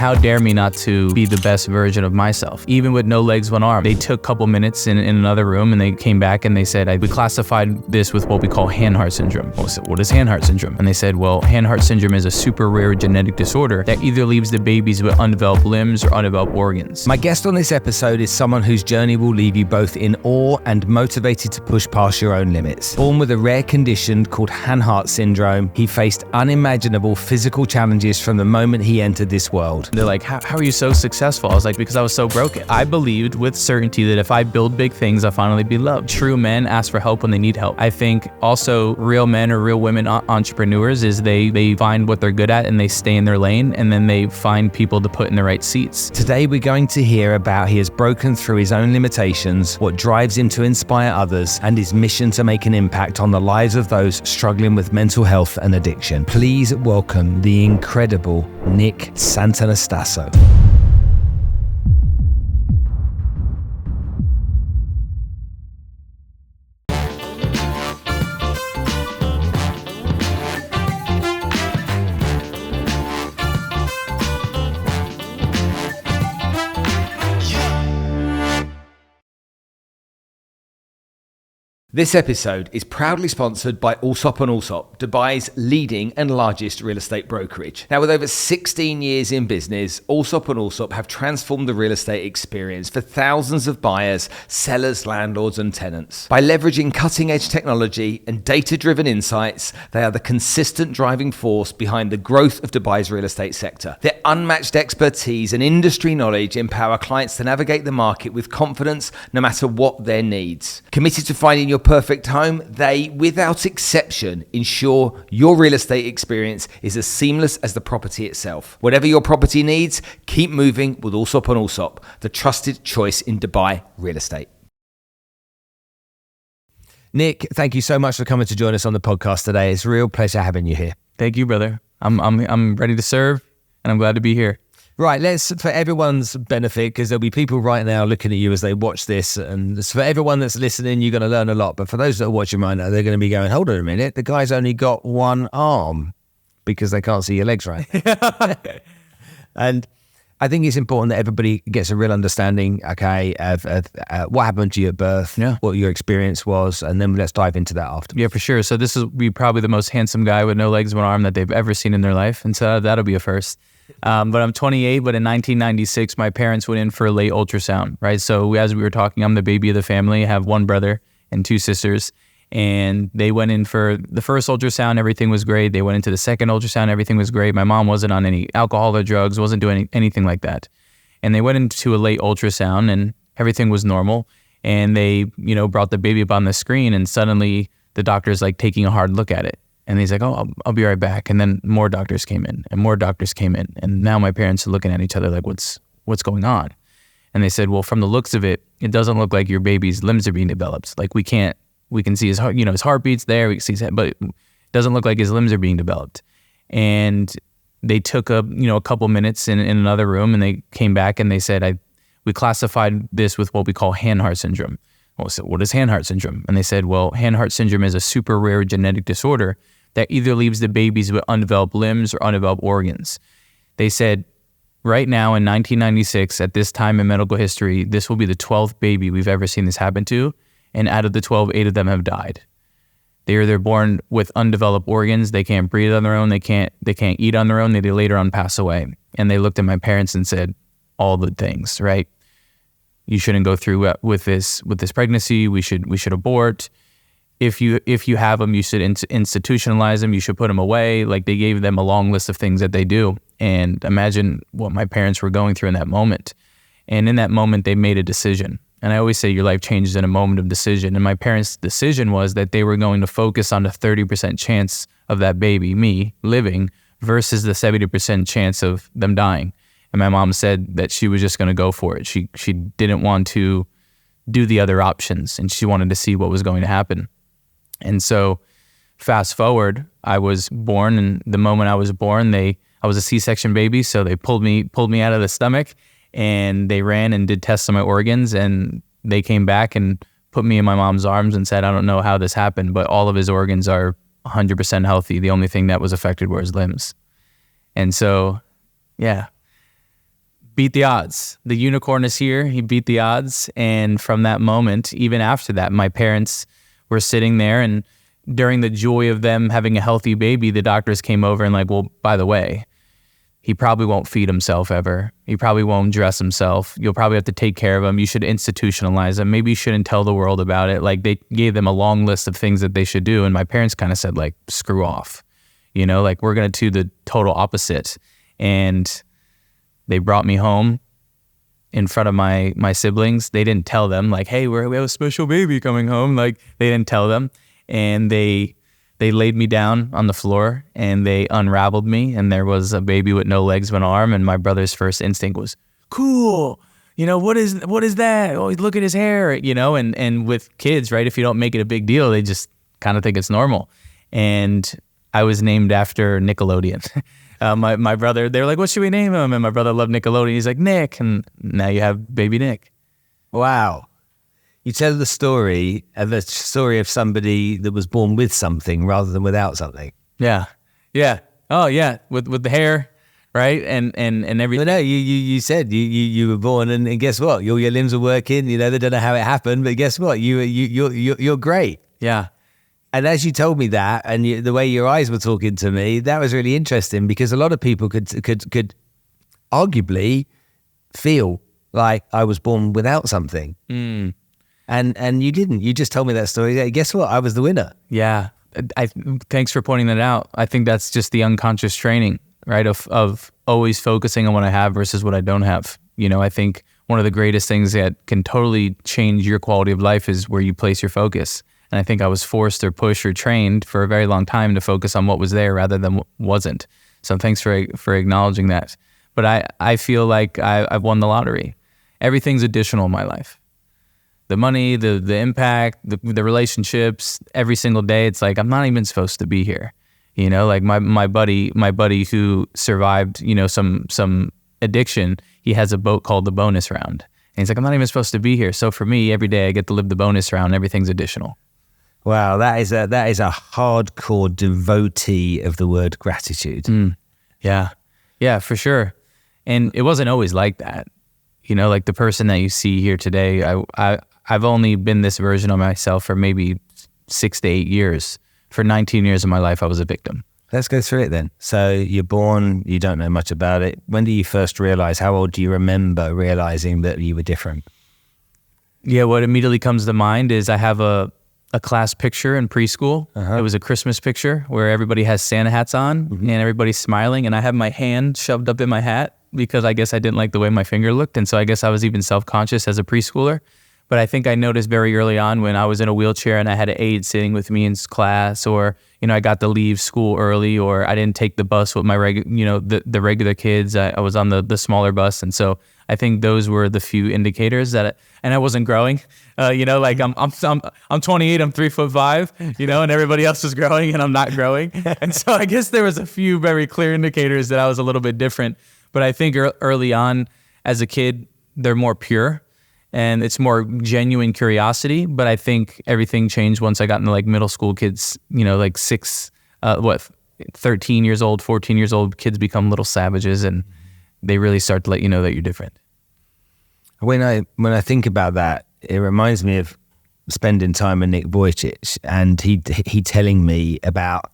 how dare me not to be the best version of myself, even with no legs, one arm. They took a couple minutes in another room and they came back and they said, we classified this with what we call Hanhart Syndrome. I said, what is Hanhart Syndrome? And they said, well, Hanhart Syndrome is a super rare genetic disorder that either leaves the babies with undeveloped limbs or undeveloped organs. My guest on this episode is someone whose journey will leave you both in awe and motivated to push past your own limits. Born with a rare condition called Hanhart Syndrome, he faced unimaginable physical challenges from the moment he entered this world. They're like, how are you so successful? I was like, because I was so broken. I believed with certainty that if I build big things, I'll finally be loved. True men ask for help when they need help. I think also real men or real women entrepreneurs is they find what they're good at and they stay in their lane, and then they find people to put in the right seats. Today we're going to hear about he has broken through his own limitations, what drives him to inspire others, and his mission to make an impact on the lives of those struggling with mental health and addiction. Please welcome the incredible Nick Santonastasso. This episode is proudly sponsored by Allsop & Allsop, Dubai's leading and largest real estate brokerage. Now, with over 16 years in business, Allsop & Allsop have transformed the real estate experience for thousands of buyers, sellers, landlords, and tenants. By leveraging cutting-edge technology and data-driven insights, they are the consistent driving force behind the growth of Dubai's real estate sector. Their unmatched expertise and industry knowledge empower clients to navigate the market with confidence no matter what their needs. Committed to finding your perfect home, they, without exception, ensure your real estate experience is as seamless as the property itself. Whatever your property needs, keep moving with Allsop & Allsop, the trusted choice in Dubai real estate. Nick, thank you so much for coming to join us on the podcast today. It's a real pleasure having you here. Thank you, brother. I'm ready to serve, and I'm glad to be here. Right, let's, for everyone's benefit, because there'll be people right now looking at you as they watch this, and for everyone that's listening, you're going to learn a lot. But for those that are watching right now, they're going to be going, hold on a minute, the guy's only got one arm because they can't see your legs, right? And I think it's important that everybody gets a real understanding, okay, of what happened to you at birth, what your experience was, and then let's dive into that after. Yeah, for sure. So this will be probably the most handsome guy with no legs, one arm that they've ever seen in their life, and so that'll be a first. But I'm 28, but in 1996, my parents went in for a late ultrasound, right? So as we were talking, I'm the baby of the family. I have one brother and two sisters, and they went in for the first ultrasound. Everything was great. They went into the second ultrasound. Everything was great. My mom wasn't on any alcohol or drugs, wasn't doing anything like that. And they went into a late ultrasound and everything was normal. And they, brought the baby up on the screen, and suddenly the doctor's like taking a hard look at it. And he's like, oh, I'll be right back. And then more doctors came in and more doctors came in. And now my parents are looking at each other like, what's going on? And they said, well, from the looks of it, it doesn't look like your baby's limbs are being developed. Like we can see his heart, his heartbeat's there, we can see his head, but it doesn't look like his limbs are being developed. And they took a couple minutes in another room, and they came back and they said, we classified this with what we call Hanhart Syndrome. Well, so what is Hanhart Syndrome? And they said, well, Hanhart Syndrome is a super rare genetic disorder that either leaves the babies with undeveloped limbs or undeveloped organs. They said, right now in 1996, at this time in medical history, this will be the 12th baby we've ever seen this happen to. And out of the 12, 8 of them have died. They're born with undeveloped organs. They can't breathe on their own. They can't eat on their own. They later on pass away. And they looked at my parents and said, all the things, right? You shouldn't go through with this pregnancy. We should abort. If you have them, you should institutionalize them. You should put them away. Like, they gave them a long list of things that they do. And imagine what my parents were going through in that moment. And in that moment, they made a decision. And I always say your life changes in a moment of decision. And my parents' decision was that they were going to focus on the 30% chance of that baby, me, living, versus the 70% chance of them dying. And my mom said that she was just going to go for it. She didn't want to do the other options, and she wanted to see what was going to happen. And so fast forward, I was born, and the moment I was born, I was a C-section baby, so they pulled me out of the stomach, and they ran and did tests on my organs, and they came back and put me in my mom's arms and said, I don't know how this happened, but all of his organs are 100% healthy. The only thing that was affected were his limbs. And so, yeah, beat the odds. The unicorn is here. He beat the odds. And from that moment, even after that, my parents were sitting there, and during the joy of them having a healthy baby, the doctors came over and like, well, by the way, he probably won't feed himself ever. He probably won't dress himself. You'll probably have to take care of him. You should institutionalize him. Maybe you shouldn't tell the world about it. Like, they gave them a long list of things that they should do. And my parents kind of said, like, screw off, like, we're going to do the total opposite. And they brought me home in front of my siblings. They didn't tell them, like, hey, we have a special baby coming home. Like, they didn't tell them. And they laid me down on the floor and they unraveled me, and there was a baby with no legs but an arm. And my brother's first instinct was, cool. What is that? Oh, look at his hair, and with kids, right? If you don't make it a big deal, they just kind of think it's normal. And I was named after Nickelodeon. My brother, they were like, what should we name him? And my brother loved Nickelodeon. He's like, Nick. And now you have baby Nick. Wow. You tell the story of somebody that was born with something rather than without something. Yeah. Oh yeah, with the hair, right, and everything. No, you said you were born, and guess what? Your limbs are working. They don't know how it happened, but guess what? You're great. Yeah. And as you told me that, and the way your eyes were talking to me, that was really interesting, because a lot of people could arguably feel like I was born without something. And you didn't. You just told me that story. Guess what? I was the winner. Yeah. Thanks for pointing that out. I think that's just the unconscious training, right? Of always focusing on what I have versus what I don't have. I think one of the greatest things that can totally change your quality of life is where you place your focus. And I think I was forced or pushed or trained for a very long time to focus on what was there rather than what wasn't. So thanks for acknowledging that. But I feel like I've won the lottery. Everything's additional in my life. The money, the impact, the relationships, every single day, it's like, I'm not even supposed to be here. Like my buddy who survived, some addiction, he has a boat called the bonus round. And he's like, I'm not even supposed to be here. So for me, every day I get to live the bonus round. Everything's additional. Wow, that is a hardcore devotee of the word gratitude. Yeah, for sure. And it wasn't always like that. Like the person that you see here today, I've only been this version of myself for maybe 6 to 8 years. For 19 years of my life, I was a victim. Let's go through it then. So you're born, you don't know much about it. When do you first realize, how old do you remember realizing that you were different? Yeah, what immediately comes to mind is I have a class picture in preschool. It was a Christmas picture where everybody has Santa hats on and everybody's smiling, and I have my hand shoved up in my hat because I guess I didn't like the way my finger looked. And so I guess I was even self-conscious as a preschooler. But I think I noticed very early on when I was in a wheelchair and I had an aide sitting with me in class, or, I got to leave school early, or I didn't take the bus with my the regular kids. I was on the smaller bus. And so I think those were the few indicators and I wasn't growing, like I'm 28, I'm 3'5", and everybody else is growing and I'm not growing. And so I guess there was a few very clear indicators that I was a little bit different. But I think early on as a kid, they're more pure. And it's more genuine curiosity, but I think everything changed once I got into like middle school kids, like 13 years old, 14 years old kids become little savages, and they really start to let you know that you're different. When I think about that, it reminds me of spending time with Nick Vujicic, and he telling me about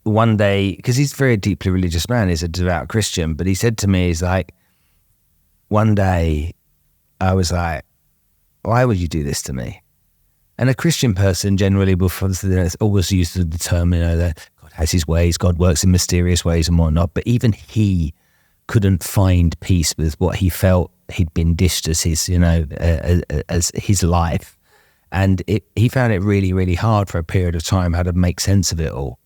one day, because he's a very deeply religious man, he's a devout Christian, but he said to me, he's like, one day, I was like, why would you do this to me? And a Christian person generally will always use the term, that God has his ways, God works in mysterious ways and whatnot. But even he couldn't find peace with what he felt he'd been dished as his, as his life. And he found it really, really hard for a period of time how to make sense of it all.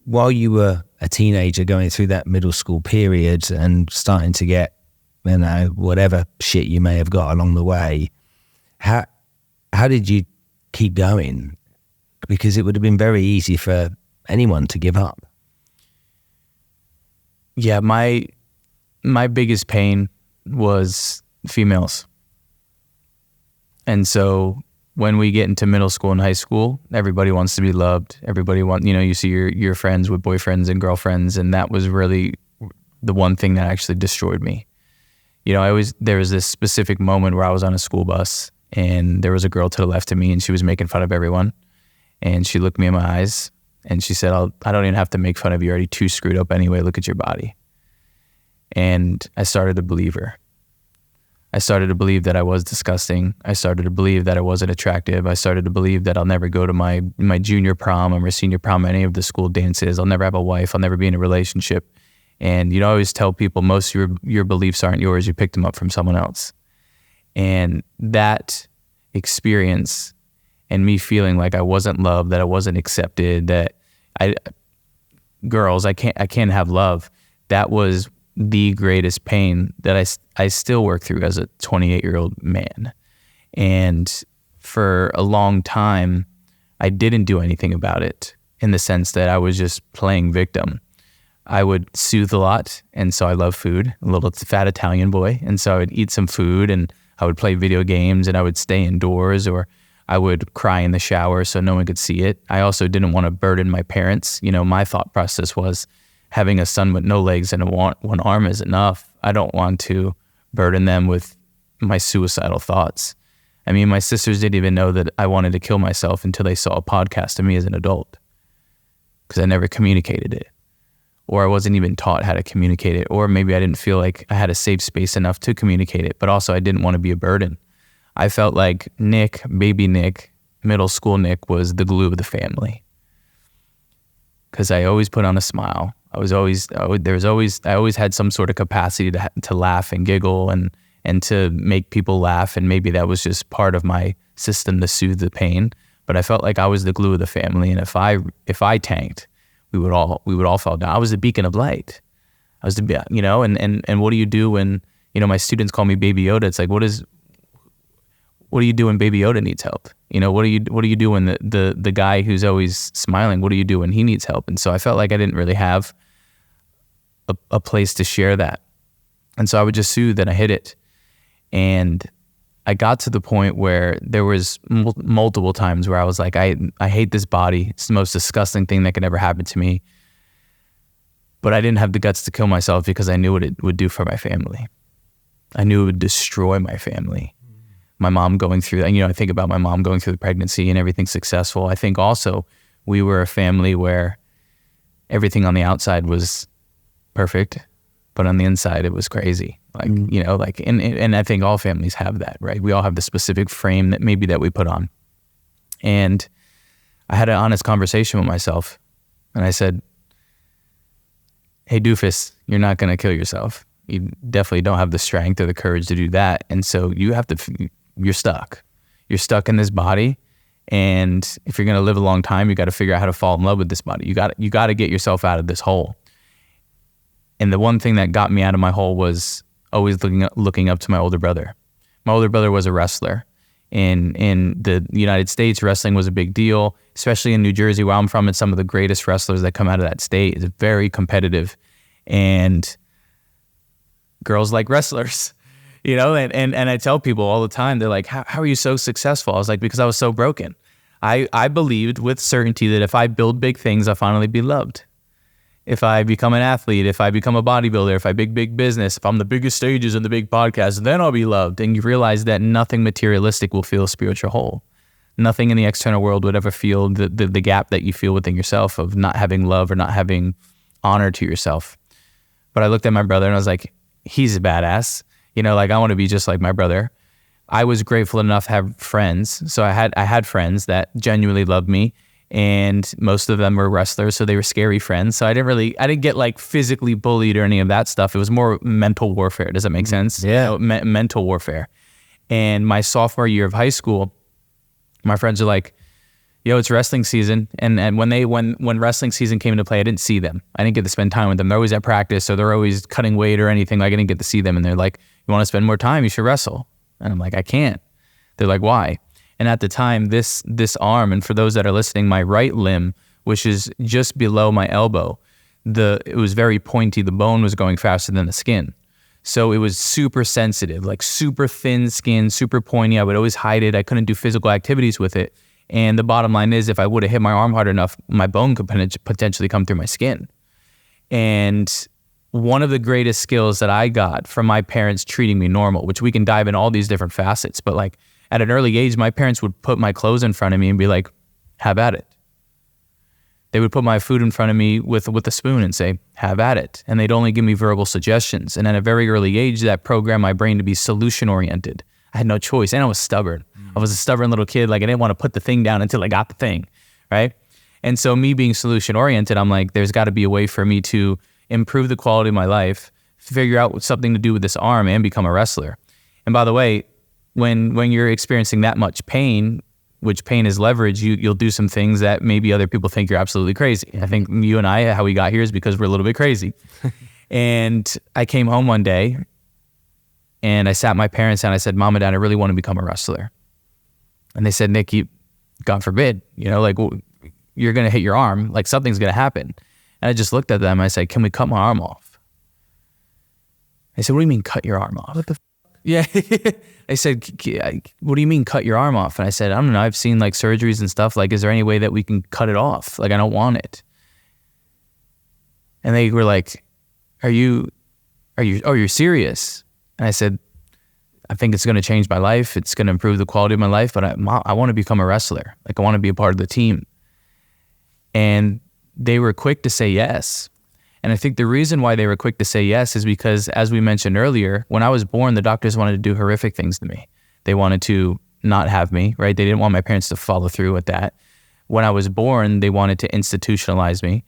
While you were a teenager going through that middle school period and starting to get, whatever shit you may have got along the way, how did you keep going? Because it would have been very easy for anyone to give up. Yeah, my biggest pain was females. And so when we get into middle school and high school, everybody wants to be loved. Everybody you see your friends with boyfriends and girlfriends, and that was really the one thing that actually destroyed me. There was this specific moment where I was on a school bus and there was a girl to the left of me and she was making fun of everyone. And she looked me in my eyes and she said, I don't even have to make fun of you. You're already too screwed up anyway. Look at your body. And I started to believe her. I started to believe that I was disgusting. I started to believe that I wasn't attractive. I started to believe that I'll never go to my junior prom or my senior prom, any of the school dances. I'll never have a wife. I'll never be in a relationship. And I always tell people most of your beliefs aren't yours. You picked them up from someone else. And that experience and me feeling like I wasn't loved, that I wasn't accepted, that I can't have love. That was the greatest pain that I still work through as a 28-year-old man. And for a long time, I didn't do anything about it, in the sense that I was just playing victim. I would soothe a lot, and so I love food, a little fat Italian boy, and so I would eat some food, and I would play video games, and I would stay indoors, or I would cry in the shower so no one could see it. I also didn't want to burden my parents. My thought process was, having a son with no legs and one arm is enough. I don't want to burden them with my suicidal thoughts. I mean, my sisters didn't even know that I wanted to kill myself until they saw a podcast of me as an adult, because I never communicated it, or I wasn't even taught how to communicate it, or maybe I didn't feel like I had a safe space enough to communicate it, but also I didn't want to be a burden. I felt like Nick, baby Nick, middle school Nick, was the glue of the family, because I always put on a smile. I always had some sort of capacity to laugh and giggle and to make people laugh, and maybe that was just part of my system to soothe the pain. But I felt like I was the glue of the family, and if I tanked, we would all fall down. I was the beacon of light. I was the and what do you do when my students call me Baby Yoda? It's like, what do you do when Baby Yoda needs help? What do you do when the guy who's always smiling, what do you do when he needs help? And so I felt like I didn't really have a place to share that. And so I would just soothe, and I hid it. And I got to the point where there was multiple times where I was like, I hate this body. It's the most disgusting thing that could ever happen to me. But I didn't have the guts to kill myself, because I knew what it would do for my family. I knew it would destroy my family. My mom going through that, I think about my mom going through the pregnancy and everything successful. I think also we were a family where everything on the outside was perfect, but on the inside it was crazy. And I think all families have that, right? We all have the specific frame that we put on. And I had an honest conversation with myself, and I said, hey, doofus, you're not going to kill yourself. You definitely don't have the strength or the courage to do that. And so you're stuck. You're stuck in this body. And if you're going to live a long time, you got to figure out how to fall in love with this body. You got to get yourself out of this hole. And the one thing that got me out of my hole was always looking up to my older brother. My older brother was a wrestler. In the United States, wrestling was a big deal, especially in New Jersey, where I'm from. It's some of the greatest wrestlers that come out of that state. It's very competitive. And girls like wrestlers, and I tell people all the time, they're like, how are you so successful? I was like, because I was so broken. I believed with certainty that if I build big things, I'll finally be loved. If I become an athlete, if I become a bodybuilder, if I big business, if I'm the biggest stages and the big podcast, then I'll be loved. And you realize that nothing materialistic will fill a spiritual hole. Nothing in the external world would ever fill the gap that you feel within yourself of not having love or not having honor to yourself. But I looked at my brother and I was like, he's a badass. I want to be just like my brother. I was grateful enough to have friends. So I had friends that genuinely loved me. And most of them were wrestlers, so they were scary friends. So I didn't get like physically bullied or any of that stuff. It was more mental warfare. Does that make sense? Yeah. Mental warfare. And my sophomore year of high school, my friends are like, yo, it's wrestling season. And when wrestling season came into play, I didn't see them. I didn't get to spend time with them. They're always at practice, or they're always cutting weight or anything. Like, I didn't get to see them. And they're like, you want to spend more time? You should wrestle. And I'm like, I can't. They're like, why? And at the time, this arm, and for those that are listening, my right limb, which is just below my elbow, it was very pointy. The bone was going faster than the skin. So it was super sensitive, like super thin skin, super pointy. I would always hide it. I couldn't do physical activities with it. And the bottom line is, if I would have hit my arm hard enough, my bone could potentially come through my skin. And one of the greatest skills that I got from my parents treating me normal, which we can dive in all these different facets, but like at an early age, my parents would put my clothes in front of me and be like, have at it. They would put my food in front of me with a spoon and say, have at it. And they'd only give me verbal suggestions. And at a very early age, that programmed my brain to be solution-oriented. I had no choice. And I was stubborn. I was a stubborn little kid. Like I didn't want to put the thing down until I got the thing, right? And so me being solution-oriented, I'm like, there's got to be a way for me to improve the quality of my life, figure out something to do with this arm, and become a wrestler. And by the way, when you're experiencing that much pain, which pain is leverage, you'll do some things that maybe other people think you're absolutely crazy. I think you and I, how we got here is because we're a little bit crazy. And I came home one day and I sat my parents down. I said, Mom and Dad, I really want to become a wrestler. And they said, Nick, God forbid, like you're going to hit your arm, like something's going to happen. And I just looked at them and I said, can we cut my arm off? They said, what do you mean cut your arm off? What the Yeah. They said, what do you mean cut your arm off? And I said, I don't know. I've seen like surgeries and stuff. Like, is there any way that we can cut it off? Like, I don't want it. And they were like, you're serious? And I said, I think it's going to change my life. It's going to improve the quality of my life, but I want to become a wrestler. Like, I want to be a part of the team. And they were quick to say yes. And I think the reason why they were quick to say yes is because, as we mentioned earlier, when I was born, the doctors wanted to do horrific things to me. They wanted to not have me, right? They didn't want my parents to follow through with that. When I was born, they wanted to institutionalize me.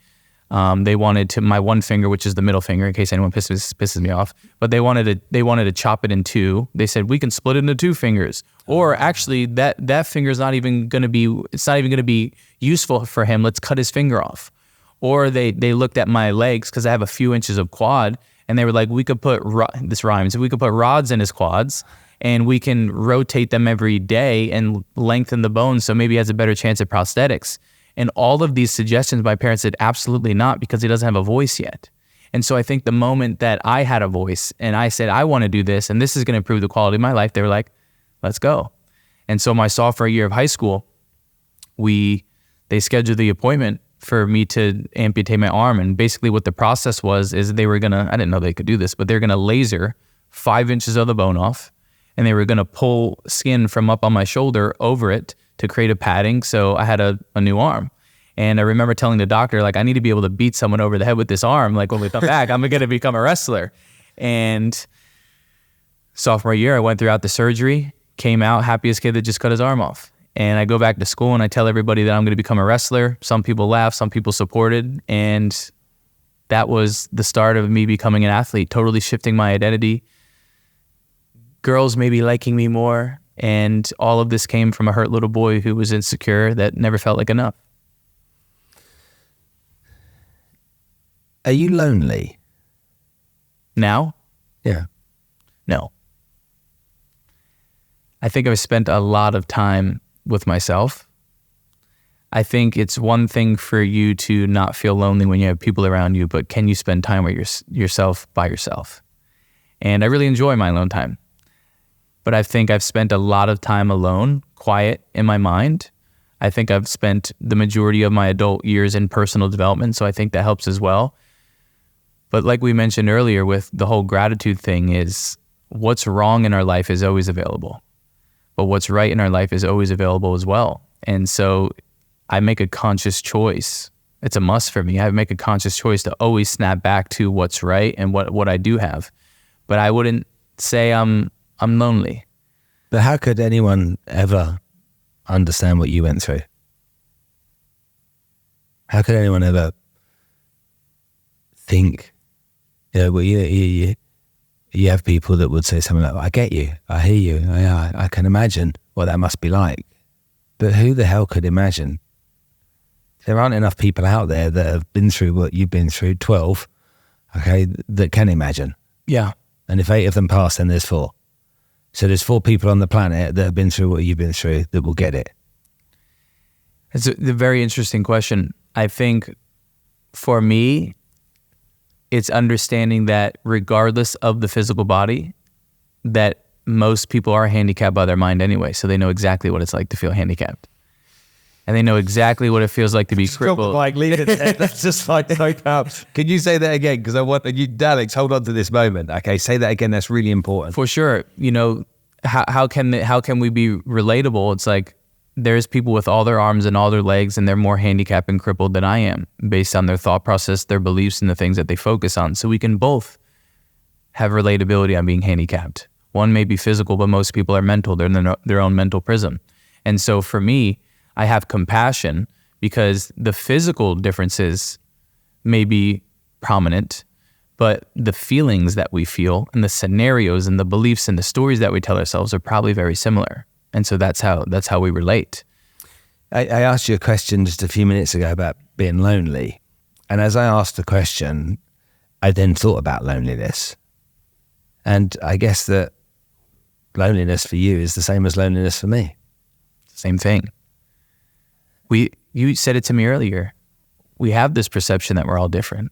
They wanted to, my one finger, which is the middle finger, in case anyone pisses me off, but they wanted to chop it in two. They said, we can split it into two fingers. Or actually, that finger is not even going to be useful for him. Let's cut his finger off. Or they looked at my legs, because I have a few inches of quad, and they were like, we could put, this rhymes, we could put rods in his quads, and we can rotate them every day and lengthen the bones, so maybe he has a better chance at prosthetics. And all of these suggestions, my parents said, absolutely not, because he doesn't have a voice yet. And so I think the moment that I had a voice and I said, I want to do this, and this is going to improve the quality of my life, they were like, let's go. And so my sophomore year of high school, they scheduled the appointment for me to amputate my arm. And basically what the process was is they were I didn't know they could do this, but they're going to laser 5 inches of the bone off, and they were going to pull skin from up on my shoulder over it to create a padding. So I had a new arm. And I remember telling the doctor, like, I need to be able to beat someone over the head with this arm. Like, when we come back, I'm going to become a wrestler. And sophomore year, I went throughout the surgery, came out happiest kid that just cut his arm off. And I go back to school and I tell everybody that I'm going to become a wrestler. Some people laughed, some people supported. And that was the start of me becoming an athlete, totally shifting my identity. Girls maybe liking me more. And all of this came from a hurt little boy who was insecure that never felt like enough. Are you lonely? Now? Yeah. No. I think I've spent a lot of time with myself. I think it's one thing for you to not feel lonely when you have people around you, but can you spend time with yourself by yourself? And I really enjoy my alone time. But I think I've spent a lot of time alone, quiet in my mind. I think I've spent the majority of my adult years in personal development, so I think that helps as well. But like we mentioned earlier with the whole gratitude thing, is what's wrong in our life is always available. But what's right in our life is always available as well. And so I make a conscious choice. It's a must for me. I make a conscious choice to always snap back to what's right and what I do have. But I wouldn't say I'm lonely. But how could anyone ever understand what you went through? How could anyone ever think, well, you have people that would say something like, I get you, I hear you, I can imagine what that must be like. But who the hell could imagine? There aren't enough people out there that have been through what you've been through, 12, okay, that can imagine. Yeah. And if 8 of them pass, then there's 4. So there's 4 people on the planet that have been through what you've been through that will get it. It's a very interesting question. I think for me, it's understanding that regardless of the physical body, that most people are handicapped by their mind anyway, so they know exactly what it's like to feel handicapped. and they know exactly what it feels like to be crippled. Like, leave it there. That's just like so powerful. Can you say that again? Because I want you, Alex, hold on to this moment. Okay, say that again. That's really important. For sure. You know, how can we be relatable? It's like there's people with all their arms and all their legs, and they're more handicapped and crippled than I am based on their thought process, their beliefs, and the things that they focus on. So we can both have relatability on being handicapped. One may be physical, but most people are mental. They're in their own mental prism. And so for me, I have compassion because the physical differences may be prominent, but the feelings that we feel and the scenarios and the beliefs and the stories that we tell ourselves are probably very similar. And so that's how we relate. I asked you a question just a few minutes ago about being lonely. And as I asked the question, I then thought about loneliness. And I guess that loneliness for you is the same as loneliness for me. Same thing. You said it to me earlier. We have this perception that we're all different.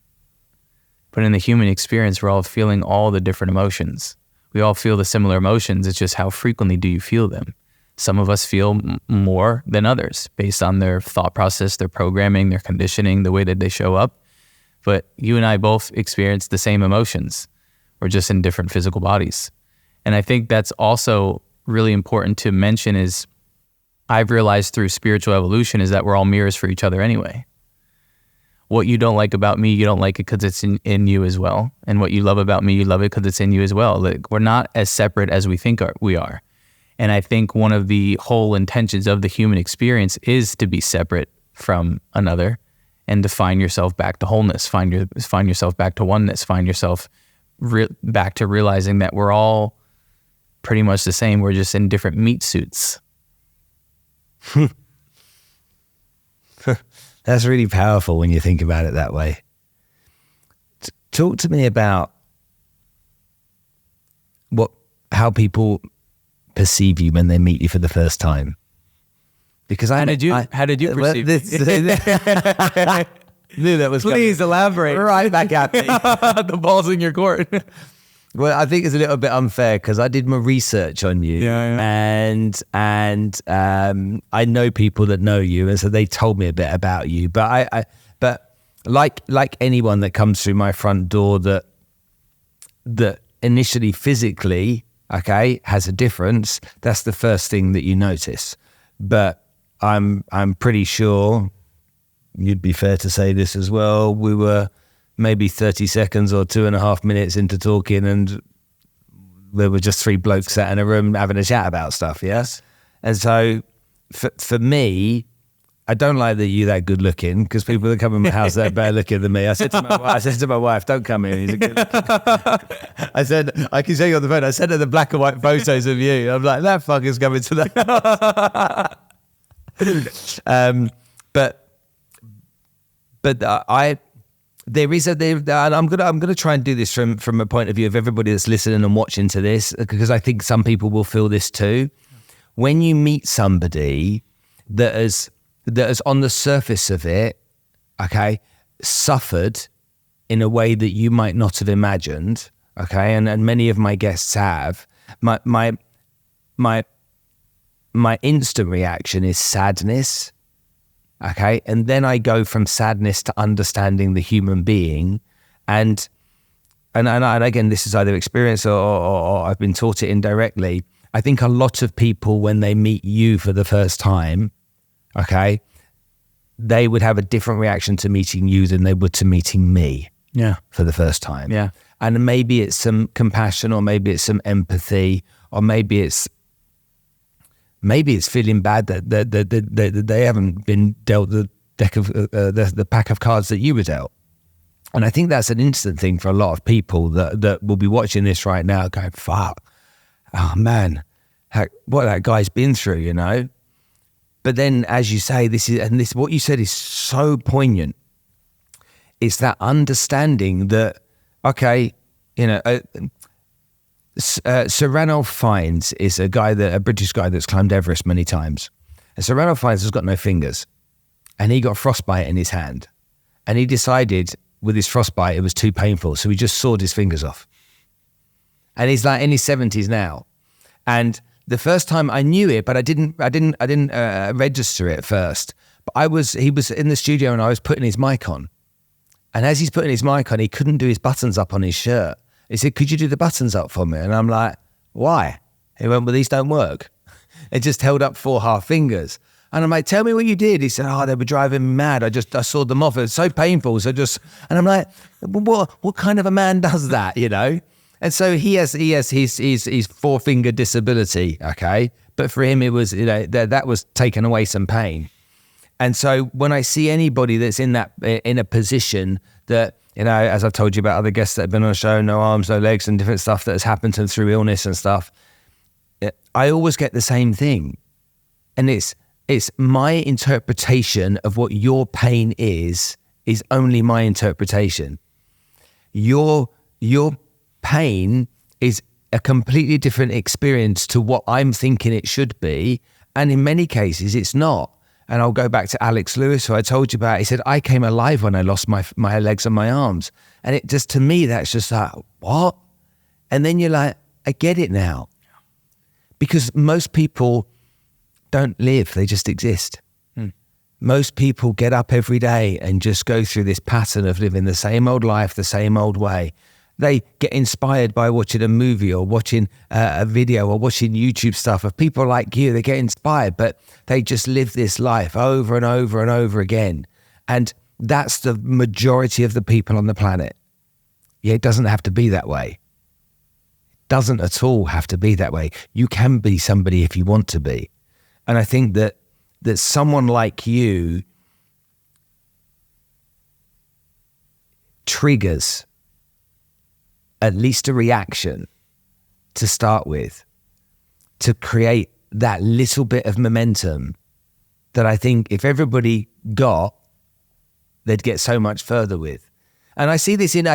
But in the human experience, we're all feeling all the different emotions. We all feel the similar emotions. It's just how frequently do you feel them? Some of us feel more than others based on their thought process, their programming, their conditioning, the way that they show up. But you and I both experience the same emotions. We're just in different physical bodies. And I think that's also really important to mention is I've realized through spiritual evolution is that we're all mirrors for each other anyway. What you don't like about me, you don't like it because it's in you as well. And what you love about me, you love it because it's in you as well. Like, we're not as separate as we think we are. And I think one of the whole intentions of the human experience is to be separate from another and to find yourself back to wholeness, find yourself back to oneness, find yourself back to realizing that we're all pretty much the same. We're just in different meat suits. That's really powerful when you think about it that way. Talk to me about how people perceive you when they meet you for the first time. Because how did you perceive me? Knew that was Please elaborate. Right back at me. The ball's in your court. Well, I think it's a little bit unfair because I did my research on you, and I know people that know you, and so they told me a bit about you. But but like anyone that comes through my front door that initially physically, okay, has a difference, that's the first thing that you notice. But I'm pretty sure you'd be fair to say this as well. We were maybe 30 seconds or 2.5 minutes into talking, and there were just 3 blokes sat in a room having a chat about stuff, yes? And so for me, I don't like that you're that good looking because people that come in my house, they're better looking than me. I said to my wife, don't come here, he's a good looking. I said, I can show you on the phone, I sent her the black and white photos of you. I'm like, that fucker's coming to the house. But I'm gonna try and do this from a point of view of everybody that's listening and watching to this, because I think some people will feel this too. When you meet somebody that has on the surface of it, okay, suffered in a way that you might not have imagined, okay, and many of my guests have, my instant reaction is sadness. Okay, and then I go from sadness to understanding the human being, and again, this is either experience or I've been taught it indirectly. I think a lot of people, when they meet you for the first time, okay, they would have a different reaction to meeting you than they would to meeting me. Yeah, for the first time. Yeah, and maybe it's some compassion, or maybe it's some empathy, or maybe it's feeling bad that they haven't been dealt the deck of the pack of cards that you were dealt. And I think that's an instant thing for a lot of people that will be watching this right now going, fuck, oh man, what that guy's been through, you know? But then, as you say, what you said is so poignant. It's that understanding that, okay, you know, Sir Ranulph Fiennes is a British guy that's climbed Everest many times. And Sir Ranulph Fiennes has got no fingers, and he got frostbite in his hand, and he decided with his frostbite it was too painful, so he just sawed his fingers off. And he's like in his 70s now, and the first time I knew it, but I didn't register it first. But he was in the studio and I was putting his mic on. And as he's putting his mic on, he couldn't do his buttons up on his shirt. He said, "Could you do the buttons up for me?" And I'm like, "Why?" He went, "Well, these don't work." It just held up 4 half fingers. And I'm like, "Tell me what you did." He said, "Oh, they were driving me mad. I sawed them off. It was so painful." And I'm like, what kind of a man does that, you know? And so he has his 4-finger disability, okay? But for him, it was, you know, that was taking away some pain. And so when I see anybody that's in a position that, you know, as I've told you about other guests that have been on the show, no arms, no legs, and different stuff that has happened to them through illness and stuff, I always get the same thing. And it's my interpretation of what your pain is only my interpretation. Your pain is a completely different experience to what I'm thinking it should be. And in many cases, it's not. And I'll go back to Alex Lewis, who I told you about. He said, "I came alive when I lost my legs and my arms." And it just, to me, that's just like, what? And then you're like, I get it now. Because most people don't live, they just exist. Most people get up every day and just go through this pattern of living the same old life, the same old way. They get inspired by watching a movie or watching a video or watching YouTube stuff of people like you. They get inspired, but they just live this life over and over and over again. And that's the majority of the people on the planet. Yeah, it doesn't have to be that way. It doesn't at all have to be that way. You can be somebody if you want to be. And I think that someone like you triggers at least a reaction to start with, to create that little bit of momentum that I think if everybody got, they'd get so much further with. And I see this in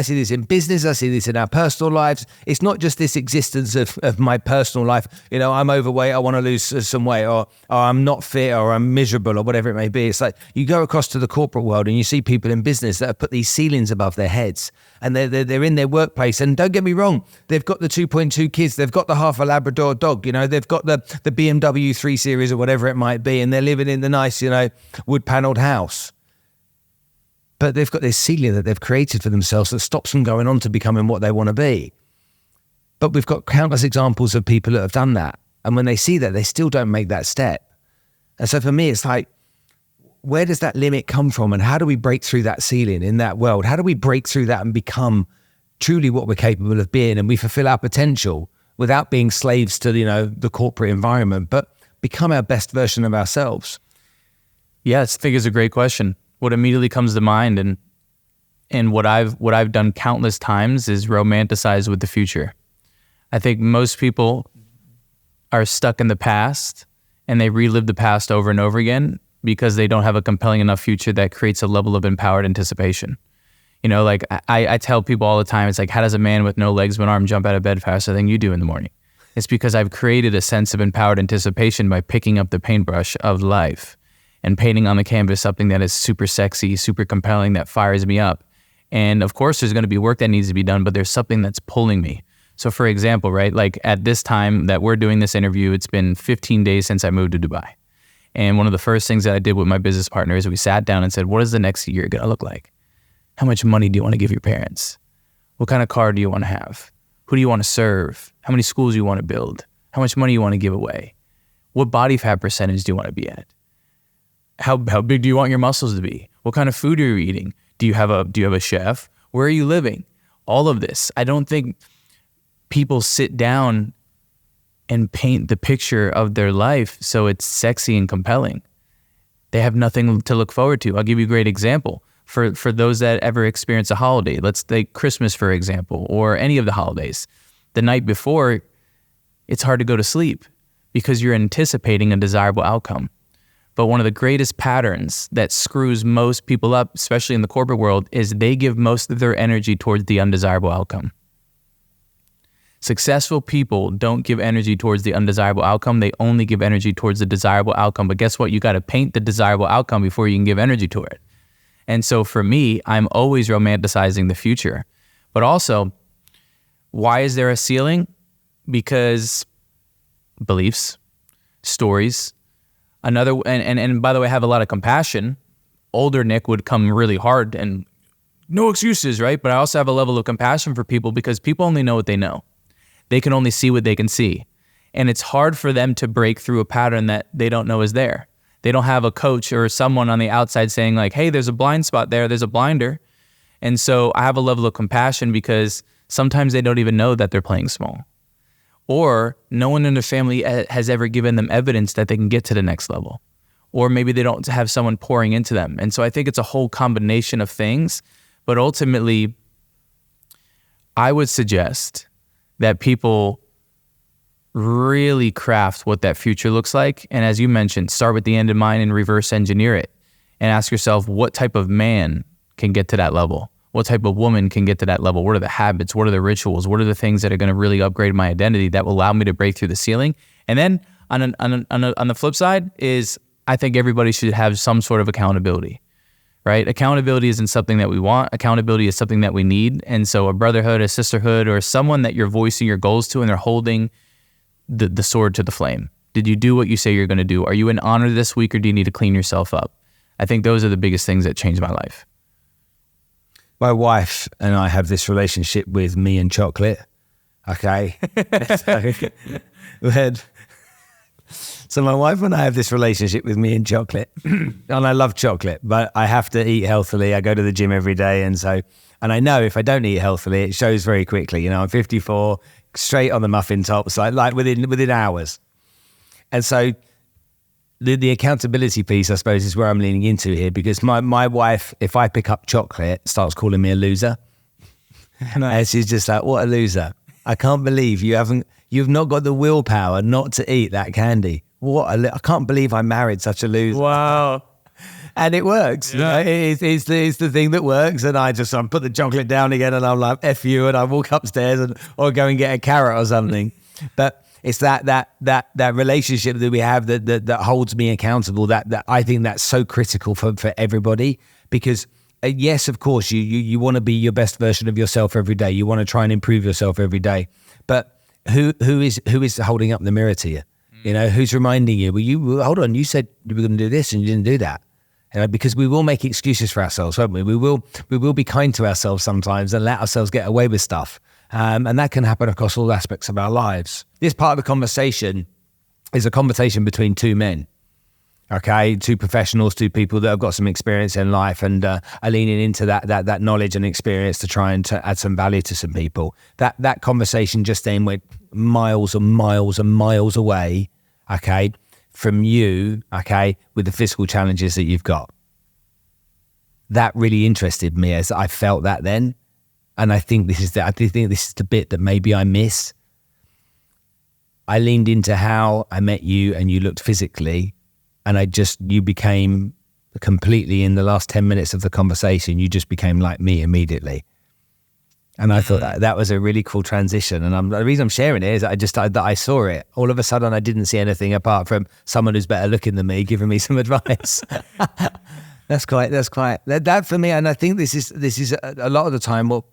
business, I see this in our personal lives. It's not just this existence of my personal life. You know, I'm overweight, I want to lose some weight, or I'm not fit, or I'm miserable, or whatever it may be. It's like you go across to the corporate world and you see people in business that have put these ceilings above their heads, and they're in their workplace. And don't get me wrong, they've got the 2.2 kids, they've got the half a Labrador dog, you know, they've got the BMW 3 Series or whatever it might be, and they're living in the nice, you know, wood panelled house. But they've got this ceiling that they've created for themselves that stops them going on to becoming what they want to be. But we've got countless examples of people that have done that. And when they see that, they still don't make that step. And so for me, it's like, where does that limit come from? And how do we break through that ceiling in that world? How do we break through that and become truly what we're capable of being? And we fulfill our potential without being slaves to, you know, the corporate environment, but become our best version of ourselves. Yeah, I think it's a great question. What immediately comes to mind and what I've done countless times is romanticize with the future. I think most people are stuck in the past and they relive the past over and over again because they don't have a compelling enough future that creates a level of empowered anticipation. You know, like I tell people all the time, it's like, how does a man with no legs, one arm jump out of bed faster than you do in the morning? It's because I've created a sense of empowered anticipation by picking up the paintbrush of life and painting on the canvas something that is super sexy, super compelling, that fires me up. And of course, there's going to be work that needs to be done, but there's something that's pulling me. So for example, right, like at this time that we're doing this interview, it's been 15 days since I moved to Dubai. And one of the first things that I did with my business partner is we sat down and said, what is the next year going to look like? How much money do you want to give your parents? What kind of car do you want to have? Who do you want to serve? How many schools do you want to build? How much money you want to give away? What body fat percentage do you want to be at? How big do you want your muscles to be? What kind of food are you eating? Do you have a chef? Where are you living? All of this. I don't think people sit down and paint the picture of their life so it's sexy and compelling. They have nothing to look forward to. I'll give you a great example. For those that ever experience a holiday, let's take Christmas, for example, or any of the holidays. The night before, it's hard to go to sleep because you're anticipating a desirable outcome. But one of the greatest patterns that screws most people up, especially in the corporate world, is they give most of their energy towards the undesirable outcome. Successful people don't give energy towards the undesirable outcome. They only give energy towards the desirable outcome. But guess what? You got to paint the desirable outcome before you can give energy to it. And so for me, I'm always romanticizing the future. But also, why is there a ceiling? Because beliefs, stories. Another, and by the way, I have a lot of compassion. Older Nick would come really hard and no excuses, right? But I also have a level of compassion for people because people only know what they know. They can only see what they can see. And it's hard for them to break through a pattern that they don't know is there. They don't have a coach or someone on the outside saying like, hey, there's a blind spot there, there's a blinder. And so I have a level of compassion because sometimes they don't even know that they're playing small. Or no one in their family has ever given them evidence that they can get to the next level. Or maybe they don't have someone pouring into them. And so I think it's a whole combination of things. But ultimately, I would suggest that people really craft what that future looks like. And as you mentioned, start with the end in mind and reverse engineer it. And ask yourself, what type of man can get to that level? What type of woman can get to that level? What are the habits? What are the rituals? What are the things that are going to really upgrade my identity that will allow me to break through the ceiling? And then on the flip side is I think everybody should have some sort of accountability, right? Accountability isn't something that we want. Accountability is something that we need. And so a brotherhood, a sisterhood, or someone that you're voicing your goals to and they're holding the sword to the flame. Did you do what you say you're going to do? Are you in honor this week or do you need to clean yourself up? I think those are the biggest things that changed my life. My wife and I have this relationship with me and chocolate. Okay. So my wife and I have this relationship with me and chocolate. And I love chocolate, but I have to eat healthily. I go to the gym every day. And I know if I don't eat healthily, it shows very quickly. You know, I'm 54, straight on the muffin tops, like within hours. And so the accountability piece, I suppose, is where I'm leaning into here because my wife, if I pick up chocolate, starts calling me a loser. And she's just like, what a loser. I can't believe you've not got the willpower not to eat that candy. I can't believe I married such a loser. Wow. And it works. Yeah. It's the thing that works. And I just put the chocolate down again and I'm like, F you. And I walk upstairs or go and get a carrot or something. But it's that relationship that we have that holds me accountable. That I think that's so critical for everybody because yes, of course, you want to be your best version of yourself every day. You want to try and improve yourself every day. But who is holding up the mirror to you? You know, who's reminding you? Well, hold on, you said you were going to do this and you didn't do that. You know, because we will make excuses for ourselves, won't we? We will be kind to ourselves sometimes and let ourselves get away with stuff. And that can happen across all aspects of our lives. This part of the conversation is a conversation between two men, okay? Two professionals, two people that have got some experience in life and are leaning into that knowledge and experience to try and to add some value to some people. That conversation just then went miles and miles and miles away, okay, from you, okay, with the physical challenges that you've got. That really interested me as I felt that then. And I think this is the bit that maybe I miss. I leaned into how I met you and you looked physically and you became completely in the last 10 minutes of the conversation, you just became like me immediately. And I thought that was a really cool transition. And the reason I'm sharing it is that I saw it. All of a sudden, I didn't see anything apart from someone who's better looking than me giving me some advice. That's quite that for me. And I think this is a lot of the time. Well,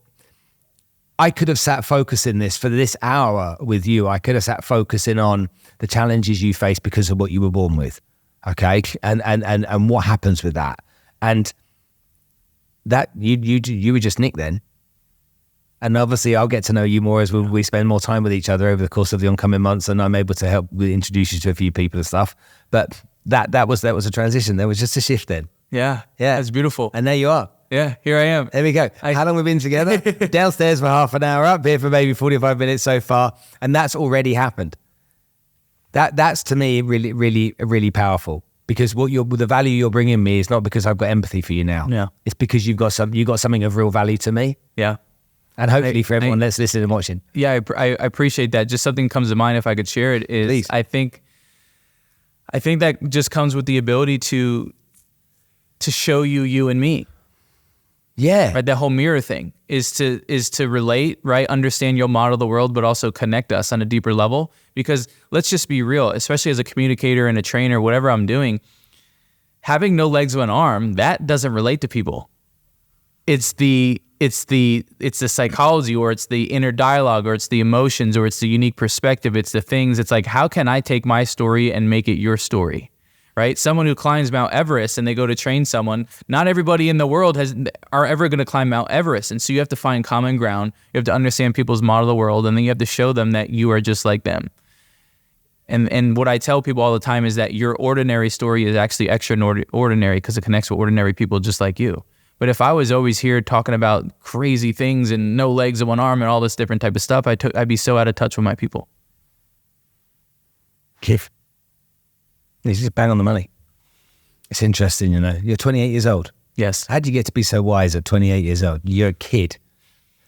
I could have sat focusing this for this hour with you. I could have sat focusing on the challenges you face because of what you were born with. Okay, and what happens with that, and that you were just Nick then. And obviously, I'll get to know you more as we spend more time with each other over the course of the oncoming months, and I'm able to help introduce you to a few people and stuff. But that was a transition. There was just a shift then. Yeah, that's beautiful. And there you are. Yeah, here I am. There we go. How long have we been together? Downstairs for half an hour, up here for maybe 45 minutes so far, and that's already happened. That's to me really, really, really powerful. Because the value you're bringing me is not because I've got empathy for you now. Yeah, it's because you've got something of real value to me. Yeah. And hopefully for everyone that's listening and watching. Yeah, I appreciate that. Just something comes to mind if I could share it is please. I think that just comes with the ability to show you and me. Yeah. Right. That whole mirror thing is to relate, right? Understand you'll model the world, but also connect us on a deeper level. Because let's just be real, especially as a communicator and a trainer, whatever I'm doing, having no legs, one arm, that doesn't relate to people. It's the it's the psychology, or it's the inner dialogue, or it's the emotions, or it's the unique perspective. It's the things. It's like, how can I take my story and make it your story, right? Someone who climbs Mount Everest and they go to train someone, not everybody in the world are ever going to climb Mount Everest. And so you have to find common ground. You have to understand people's model of the world, and then you have to show them that you are just like them. And what I tell people all the time is that your ordinary story is actually extraordinary because it connects with ordinary people just like you. But if I was always here talking about crazy things and no legs and one arm and all this different type of stuff, I'd be so out of touch with my people. Keith, this is bang on the money. It's interesting, you know. You're 28 years old. Yes. How'd you get to be so wise at 28 years old? You're a kid.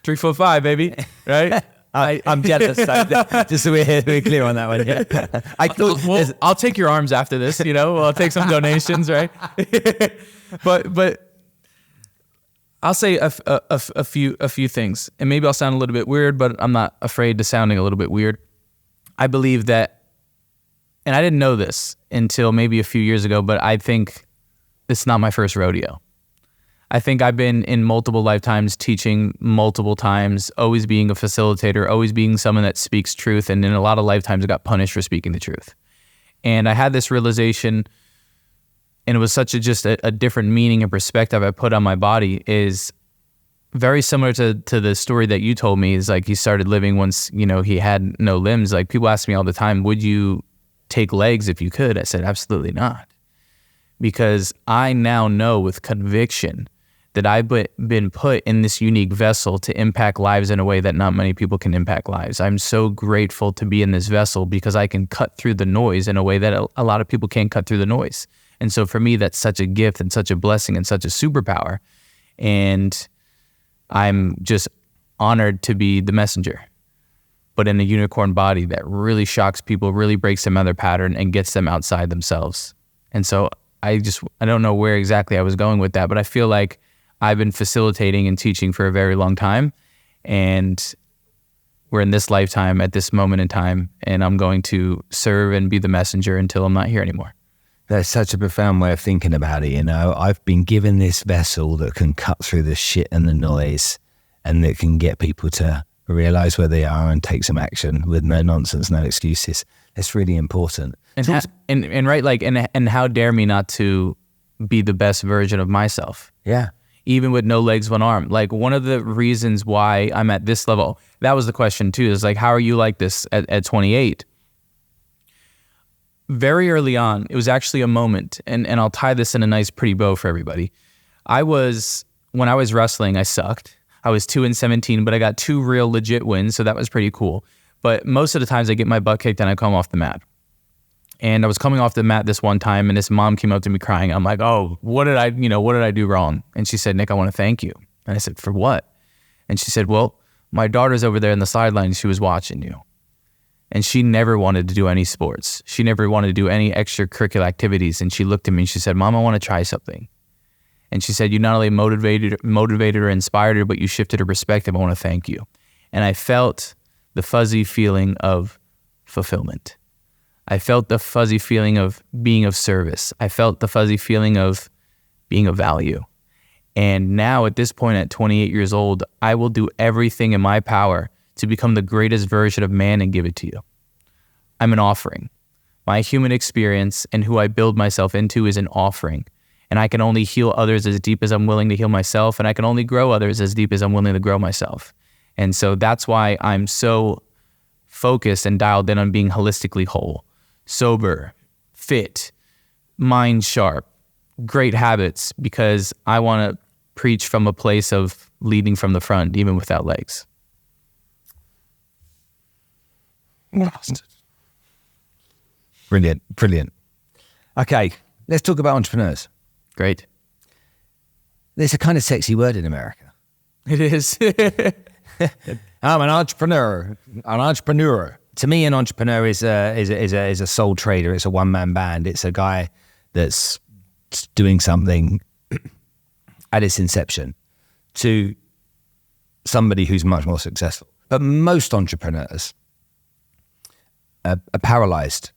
3'5", baby. Right? I'm jealous. Just so we're clear on that one. Yeah. I thought I'll take your arms after this. You know, I'll take some donations, right? but I'll say a few things, and maybe I'll sound a little bit weird, but I'm not afraid to sounding a little bit weird. I believe that, and I didn't know this until maybe a few years ago, but I think it's not my first rodeo. I think I've been in multiple lifetimes teaching multiple times, always being a facilitator, always being someone that speaks truth, and in a lot of lifetimes I got punished for speaking the truth. And I had this realization, and it was such a different meaning and perspective I put on my body, is very similar to the story that you told me. Is like he started living once, you know, he had no limbs. Like people ask me all the time, would you take legs if you could? I said, absolutely not. Because I now know with conviction that I've been put in this unique vessel to impact lives in a way that not many people can impact lives. I'm so grateful to be in this vessel because I can cut through the noise in a way that a lot of people can't cut through the noise. And so for me, that's such a gift and such a blessing and such a superpower. And I'm just honored to be the messenger, but in a unicorn body that really shocks people, really breaks them out of their pattern and gets them outside themselves. And so I don't know where exactly I was going with that, but I feel like I've been facilitating and teaching for a very long time, and we're in this lifetime at this moment in time, and I'm going to serve and be the messenger until I'm not here anymore. That's such a profound way of thinking about it, you know. I've been given this vessel that can cut through the shit and the noise, and that can get people to realize where they are and take some action with no nonsense, no excuses. That's really important. And how dare me not to be the best version of myself? Yeah. Even with no legs, one arm. Like one of the reasons why I'm at this level, that was the question too, is like, how are you like this at 28? Very early on, it was actually a moment, and I'll tie this in a nice pretty bow for everybody. When I was wrestling, I sucked. I was 2-17, but I got 2 real legit wins, so that was pretty cool. But most of the times I get my butt kicked and I come off the mat. And I was coming off the mat this one time, and this mom came up to me crying. I'm like, oh, what did I do wrong? And she said, Nick, I want to thank you. And I said, for what? And she said, well, my daughter's over there in the sidelines. She was watching you. And she never wanted to do any sports. She never wanted to do any extracurricular activities. And she looked at me and she said, Mom, I want to try something. And she said, you not only motivated her, inspired her, but you shifted her perspective. I want to thank you. And I felt the fuzzy feeling of fulfillment. I felt the fuzzy feeling of being of service. I felt the fuzzy feeling of being of value. And now at this point at 28 years old, I will do everything in my power to become the greatest version of man and give it to you. I'm an offering. My human experience and who I build myself into is an offering. And I can only heal others as deep as I'm willing to heal myself. And I can only grow others as deep as I'm willing to grow myself. And so that's why I'm so focused and dialed in on being holistically whole. Sober, fit, mind sharp, great habits, because I want to preach from a place of leading from the front, even without legs. Brilliant. Okay, let's talk about entrepreneurs. Great. There's a kind of sexy word in America. It is. I'm an entrepreneur. To me, an entrepreneur is a sole trader. It's a one-man band. It's a guy that's doing something at its inception to somebody who's much more successful. But most entrepreneurs are paralyzed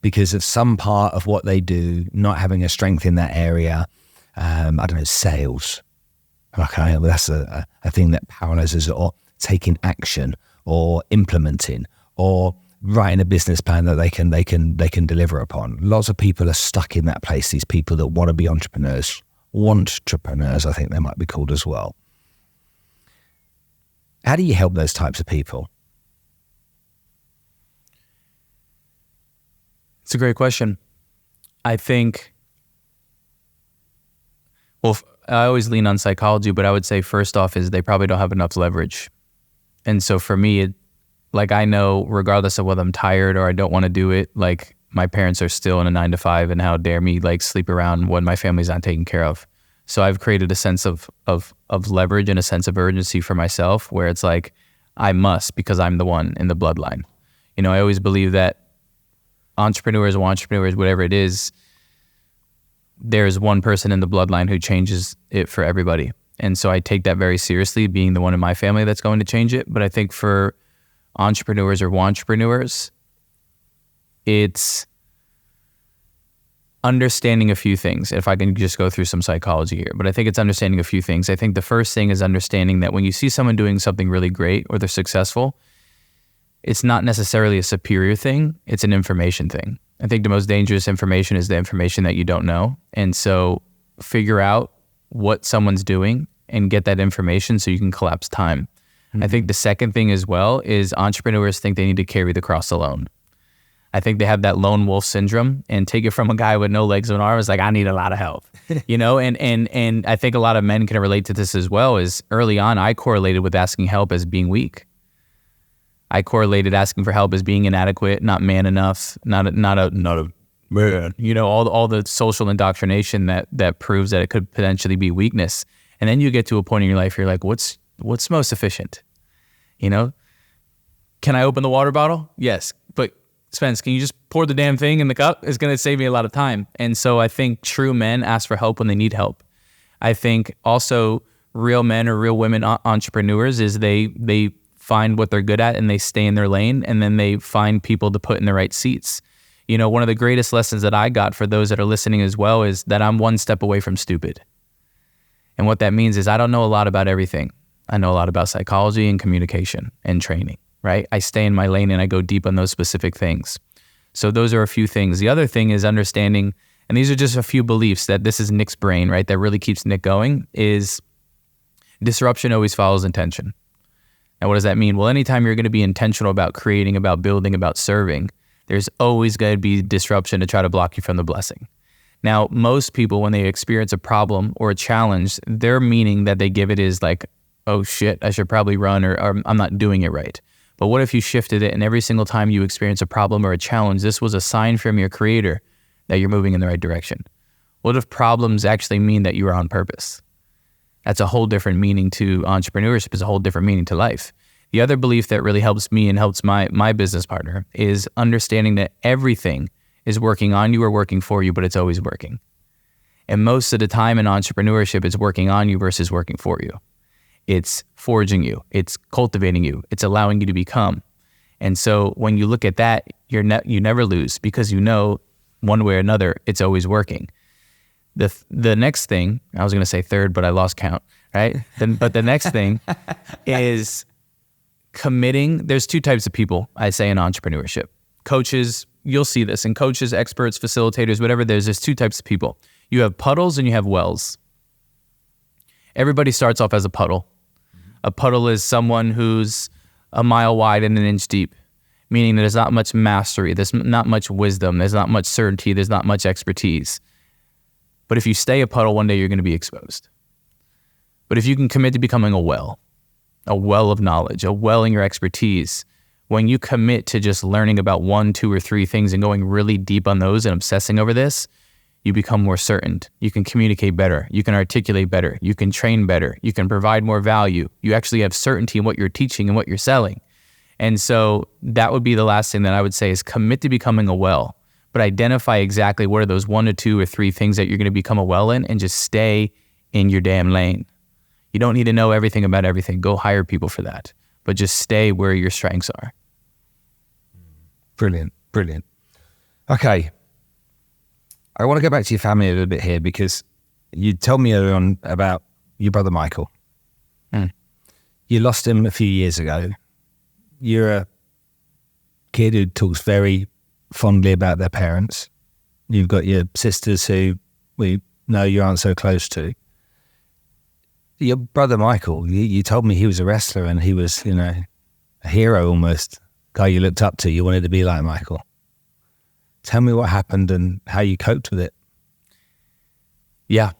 because of some part of what they do not having a strength in that area. I don't know, sales, Okay, well, that's a thing that paralyzes, or taking action, or implementing, or writing a business plan that they can deliver upon. Lots of people are stuck in that place. These people that want to be entrepreneurs, I think they might be called as well. How do you help those types of people? It's a great question. I think, well, I always lean on psychology, but I would say first off is they probably don't have enough leverage. And so for me, like, I know regardless of whether I'm tired or I don't want to do it, like, my parents are still in a 9-to-5, and how dare me like sleep around when my family's not taken care of. So I've created a sense of leverage and a sense of urgency for myself, where it's like, I must, because I'm the one in the bloodline. You know, I always believe that entrepreneurs, whatever it is, there's one person in the bloodline who changes it for everybody. And so I take that very seriously, being the one in my family that's going to change it. But I think for entrepreneurs or wantrepreneurs, it's understanding a few things. If I can just go through some psychology here, but I think it's understanding a few things. I think the first thing is understanding that when you see someone doing something really great or they're successful, it's not necessarily a superior thing, it's an information thing. I think the most dangerous information is the information that you don't know. And so figure out what someone's doing and get that information so you can collapse time. I think the second thing as well is entrepreneurs think they need to carry the cross alone. I think they have that lone wolf syndrome, and take it from a guy with no legs and arms, like, I need a lot of help, you know? And I think a lot of men can relate to this as well. Is early on, I correlated with asking help as being weak. I correlated asking for help as being inadequate, not man enough, not a man, you know, all the social indoctrination that proves that it could potentially be weakness. And then you get to a point in your life, you're like, what's most efficient? You know, can I open the water bottle? Yes. But Spence, can you just pour the damn thing in the cup? It's going to save me a lot of time. And so I think true men ask for help when they need help. I think also real men or real women entrepreneurs is they find what they're good at and they stay in their lane, and then they find people to put in the right seats. You know, one of the greatest lessons that I got for those that are listening as well is that I'm one step away from stupid. And what that means is I don't know a lot about everything. I know a lot about psychology and communication and training, right? I stay in my lane and I go deep on those specific things. So those are a few things. The other thing is understanding, and these are just a few beliefs that this is Nick's brain, right? That really keeps Nick going, is disruption always follows intention. Now, what does that mean? Well, anytime you're going to be intentional about creating, about building, about serving, there's always going to be disruption to try to block you from the blessing. Now, most people, when they experience a problem or a challenge, their meaning that they give it is like, oh shit, I should probably run, or I'm not doing it right. But what if you shifted it, and every single time you experience a problem or a challenge, this was a sign from your creator that you're moving in the right direction? What if problems actually mean that you are on purpose? That's a whole different meaning to entrepreneurship, is a whole different meaning to life. The other belief that really helps me and helps my business partner is understanding that everything is working on you or working for you, but it's always working. And most of the time in entrepreneurship, it's working on you versus working for you. It's forging you, it's cultivating you, it's allowing you to become. And so when you look at that, you never lose, because you know one way or another, it's always working. The next thing, I was going to say third, but I lost count, right? But the next thing is committing. There's two types of people, I say, in entrepreneurship. Coaches, you'll see this, and coaches, experts, facilitators, whatever, there's two types of people. You have puddles and you have wells. Everybody starts off as a puddle. A puddle is someone who's a mile wide and an inch deep, meaning that there's not much mastery, there's not much wisdom, there's not much certainty, there's not much expertise. But if you stay a puddle, one day you're going to be exposed. But if you can commit to becoming a well of knowledge, a well in your expertise, when you commit to just learning about 1, 2, or 3 things and going really deep on those and obsessing over this, you become more certain. You can communicate better. You can articulate better. You can train better. You can provide more value. You actually have certainty in what you're teaching and what you're selling. And so that would be the last thing that I would say, is commit to becoming a well, but identify exactly what are those 1 to 2 or 3 things that you're going to become a well in, and just stay in your damn lane. You don't need to know everything about everything. Go hire people for that, but just stay where your strengths are. Brilliant. Okay. I want to go back to your family a little bit here, because you told me earlier on about your brother Michael. Mm. You lost him a few years ago. You're a kid who talks very fondly about their parents. You've got your sisters who we know you aren't so close to. Your brother Michael, you told me he was a wrestler and he was, a hero almost, guy you looked up to. You wanted to be like Michael. Tell me what happened and how you coped with it. Yeah.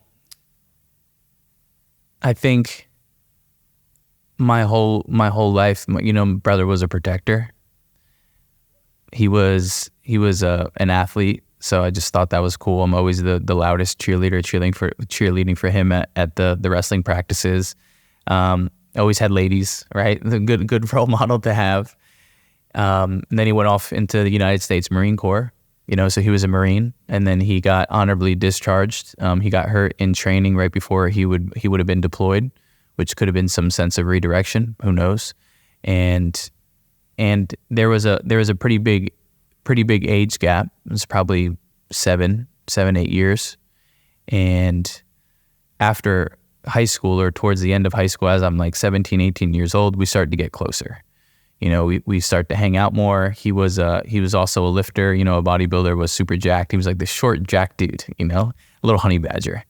I think my whole life, my brother was a protector. He was an athlete, so I just thought that was cool. I'm always the loudest cheerleader, cheerleading for him at the wrestling practices. Always had ladies, right? The good role model to have. And then he went off into the United States Marine Corps. So he was a Marine, and then he got honorably discharged. He got hurt in training right before he would have been deployed, which could have been some sense of redirection. Who knows? And there was a pretty big age gap. It was probably 7, 8 years. And after high school, or towards the end of high school, as I'm like 17, 18 years old, we started to get closer. We start to hang out more. He was also a lifter, a bodybuilder, was super jacked. He was like the short jack dude, a little honey badger.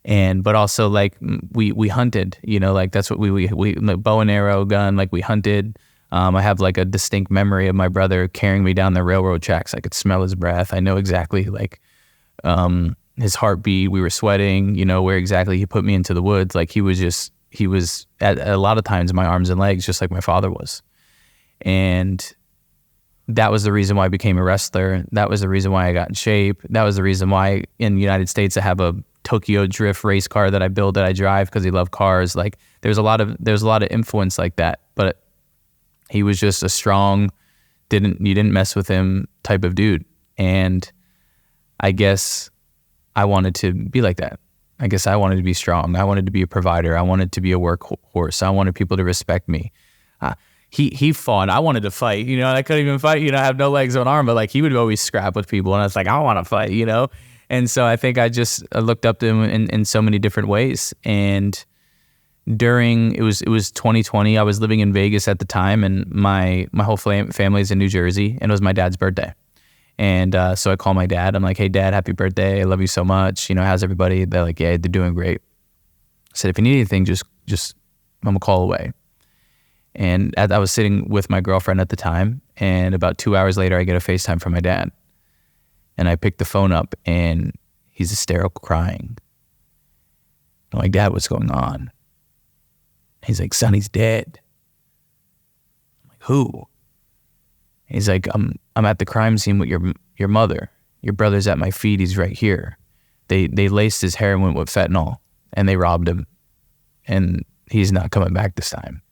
But also like we hunted, like that's what we like bow and arrow gun, like we hunted. I have like a distinct memory of my brother carrying me down the railroad tracks. I could smell his breath. I know exactly like his heartbeat. We were sweating, where exactly he put me into the woods. Like he was at a lot of times my arms and legs, just like my father was. And that was the reason why I became a wrestler. That was the reason why I got in shape. That was the reason why in the United States I have a Tokyo Drift race car that I build, that I drive, because he loved cars. Like there's a lot of influence like that. But he was just a strong, you didn't mess with him type of dude. And I guess I wanted to be like that. I guess I wanted to be strong. I wanted to be a provider. I wanted to be a workhorse. I wanted people to respect me. He fought. I wanted to fight. I couldn't even fight. I have no legs or an arm, but like he would always scrap with people, and I was like, I want to fight. And so I think I looked up to him in so many different ways. And during it was 2020, I was living in Vegas at the time, and my whole family is in New Jersey, and it was my dad's birthday. And so I call my dad. I'm like, hey, Dad, happy birthday. I love you so much. How's everybody? They're like, yeah, they're doing great. I said, if you need anything, just I'm a call away. And I was sitting with my girlfriend at the time, and about 2 hours later, I get a FaceTime from my dad. And I pick the phone up, and he's hysterical, crying. I'm like, Dad, what's going on? He's like, son, he's dead. I'm like, who? He's like, I'm at the crime scene with your mother. Your brother's at my feet. He's right here. They laced his heroin with fentanyl, and they robbed him. And he's not coming back this time.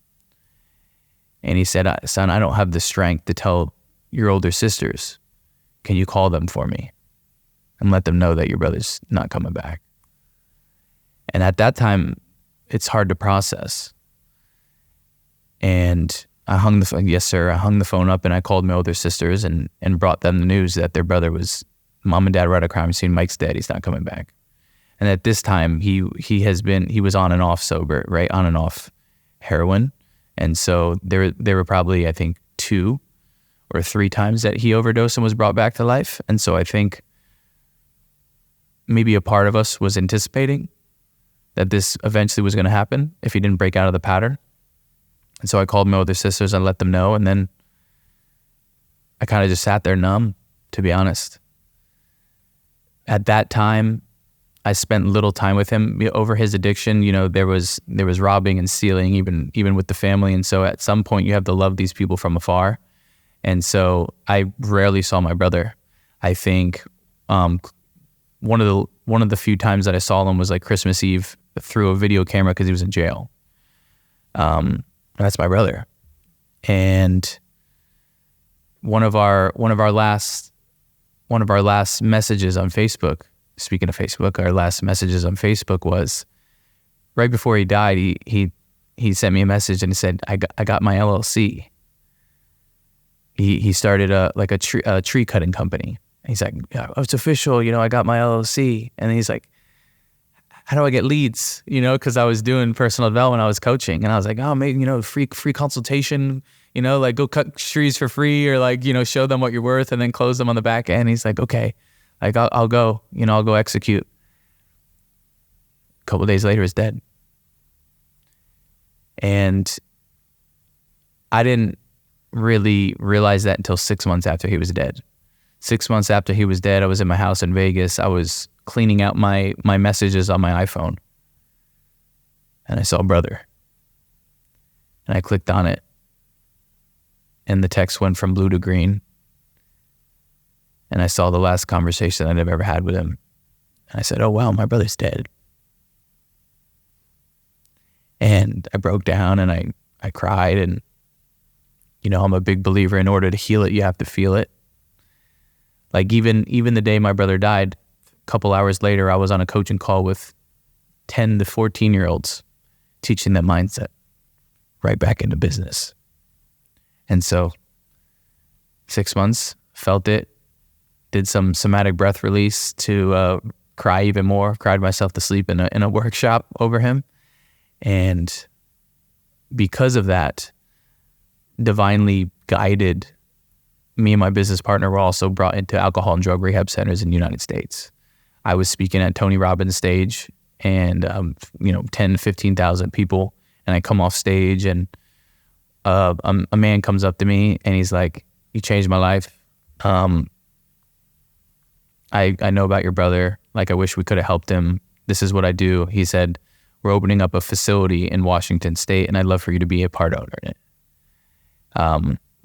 And he said, son, I don't have the strength to tell your older sisters. Can you call them for me and let them know that your brother's not coming back? And at that time, it's hard to process. And I hung the phone. Yes, sir. I hung the phone up, and I called my older sisters and brought them the news that their brother mom and dad were at a crime scene. Mike's dead. He's not coming back. And at this time, he was on and off sober, right? On and off heroin. And so there were probably, I think, 2 or 3 times that he overdosed and was brought back to life. And so I think maybe a part of us was anticipating that this eventually was going to happen if he didn't break out of the pattern. And so I called my older sisters and let them know. And then I kind of just sat there numb, to be honest. At that time, I spent little time with him over his addiction. There was robbing and stealing, even with the family. And so at some point you have to love these people from afar. And so I rarely saw my brother. I think one of the few times that I saw him was like Christmas Eve through a video camera because he was in jail. That's my brother. And one of our last messages on Facebook. Speaking of Facebook, our last messages on Facebook was right before he died. He sent me a message and he said, "I got my LLC." He started a tree cutting company. He's like, "Yeah, it's official. I got my LLC." And he's like, how do I get leads? Because I was doing personal development, I was coaching, and I was like, oh, maybe, free consultation, like go cut trees for free, or like, show them what you're worth and then close them on the back end. He's like, okay, like I'll go, I'll go execute. A couple of days later, he's dead. And I didn't really realize that until 6 months after he was dead. 6 months after he was dead, I was in my house in Vegas. I was cleaning out my messages on my iPhone. And I saw brother. And I clicked on it. And the text went from blue to green. And I saw the last conversation that I've ever had with him. And I said, oh, wow, my brother's dead. And I broke down and I cried. And, I'm a big believer, in order to heal it, you have to feel it. Like even the day my brother died, a couple hours later, I was on a coaching call with 10 to 14-year-olds, teaching them mindset, right back into business. And so 6 months, felt it, did some somatic breath release to cry even more, cried myself to sleep in a workshop over him. And because of that, divinely guided, me and my business partner were also brought into alcohol and drug rehab centers in the United States. I was speaking at Tony Robbins' stage, and 10, 15,000 people, and I come off stage, and a man comes up to me and he's like, you changed my life. I know about your brother. Like, I wish we could have helped him. This is what I do. He said, we're opening up a facility in Washington State, and I'd love for you to be a part owner in it.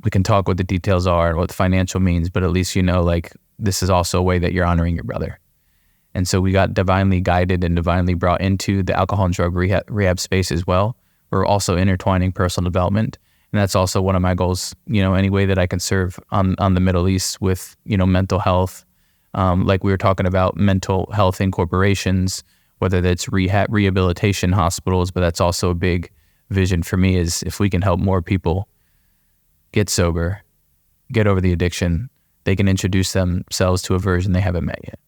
We can talk what the details are and what the financial means, but at least like, this is also a way that you're honoring your brother. And so we got divinely guided and divinely brought into the alcohol and drug rehab space as well. We're also intertwining personal development. And that's also one of my goals, any way that I can serve on the Middle East with, mental health. Like we were talking about mental health in corporations, whether that's rehabilitation hospitals, but that's also a big vision for me, is if we can help more people get sober, get over the addiction, they can introduce themselves to a version they haven't met yet.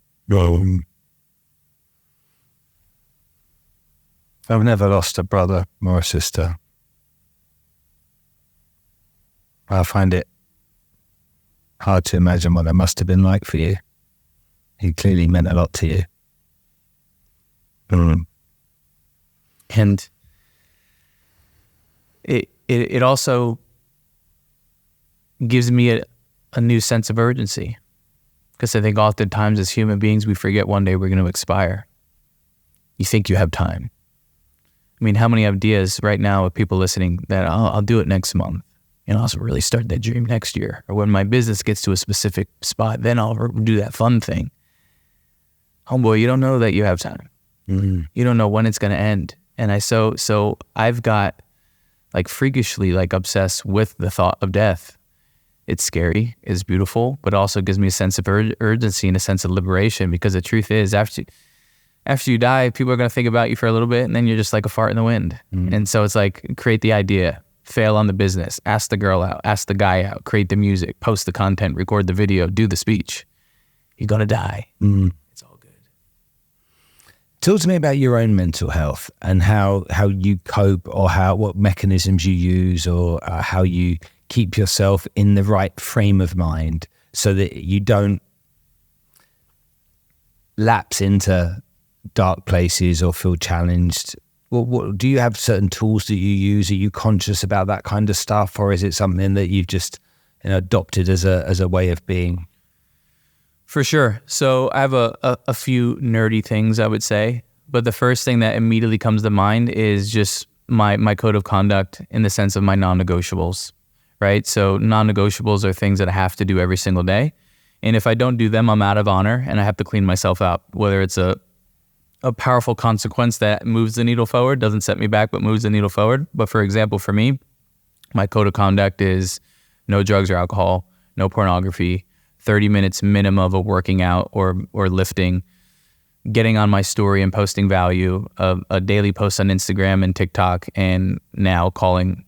I've never lost a brother or a sister. I find it hard to imagine what that must have been like for you. He clearly meant a lot to you. And it also gives me a new sense of urgency, because I think oftentimes as human beings, we forget one day we're going to expire. You think you have time. I mean, how many ideas right now of people listening that I'll do it next month, I'll really start that dream next year, or when my business gets to a specific spot, then I'll do that fun thing. Homeboy, you don't know that you have time. Mm-hmm. You don't know when it's going to end. And so I've got freakishly obsessed with the thought of death. It's scary, it's beautiful, but also gives me a sense of urgency and a sense of liberation, because the truth is, after you die, people are going to think about you for a little bit, and then you're just like a fart in the wind. Mm-hmm. And so it's create the idea, fail on the business, ask the girl out, ask the guy out, create the music, post the content, record the video, do the speech. You're going to die. Mm-hmm. It's all good. Talk to me about your own mental health and how you cope, or what mechanisms you use, or how you keep yourself in the right frame of mind so that you don't lapse into dark places or feel challenged. What do you have certain tools that you use? Are you conscious about that kind of stuff, or is it something that you've just adopted as a way of being? For sure. So I have a few nerdy things, I would say, but the first thing that immediately comes to mind is just my code of conduct, in the sense of my non-negotiables. Right? So non-negotiables are things that I have to do every single day. And if I don't do them, I'm out of honor and I have to clean myself out, whether it's a powerful consequence that moves the needle forward, doesn't set me back, but moves the needle forward. But for example, for me, my code of conduct is no drugs or alcohol, no pornography, 30 minutes minimum of working out or lifting, getting on my story and posting value, a daily post on Instagram and TikTok, and now calling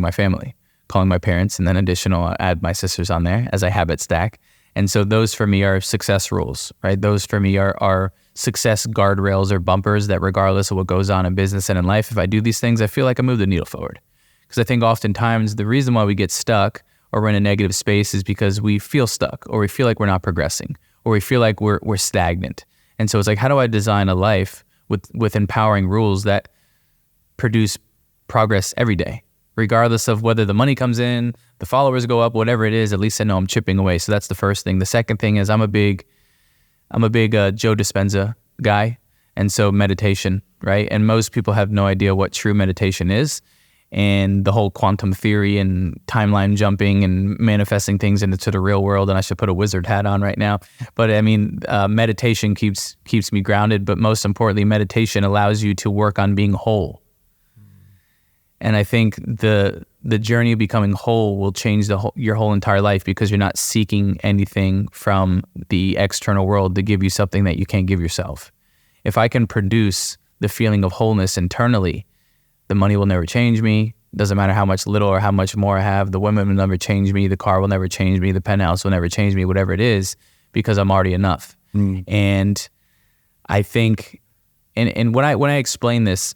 my family, calling my parents, and then additional, add my sisters on there as I habit stack. And so those for me are success rules, right? Those for me are success guardrails or bumpers that regardless of what goes on in business and in life, if I do these things, I feel like I move the needle forward. Because I think oftentimes the reason why we get stuck or we're in a negative space is because we feel stuck, or we feel like we're not progressing, or we feel like we're stagnant. And so it's like, how do I design a life with empowering rules that produce progress every day, regardless of whether the money comes in, the followers go up, whatever it is, at least I know I'm chipping away. So that's the first thing. The second thing is I'm a big Joe Dispenza guy. And so meditation, right? And most people have no idea what true meditation is. And the whole quantum theory and timeline jumping and manifesting things into the real world. And I should put a wizard hat on right now. But I mean, meditation keeps me grounded. But most importantly, meditation allows you to work on being whole. And I think the journey of becoming whole will change your whole entire life, because you're not seeking anything from the external world to give you something that you can't give yourself. If I can produce the feeling of wholeness internally, the money will never change me. Doesn't matter how much little or how much more I have. The women will never change me. The car will never change me. The penthouse will never change me, whatever it is, because I'm already enough. And I think, and when I explain this,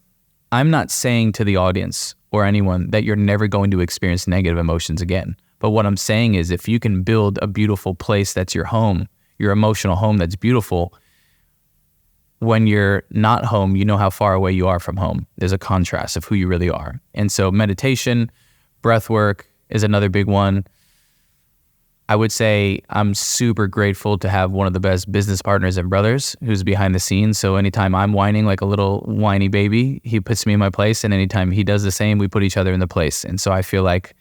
I'm not saying to the audience or anyone that you're never going to experience negative emotions again. But what I'm saying is, if you can build a beautiful place that's your home, your emotional home that's beautiful, when you're not home, you know how far away you are from home. There's a contrast of who you really are. And so meditation, breath work is another big one. I would say I'm super grateful to have one of the best business partners and brothers who's behind the scenes. So anytime I'm whining like a little whiny baby, he puts me in my place. And anytime he does the same, we put each other in the place. And so I feel like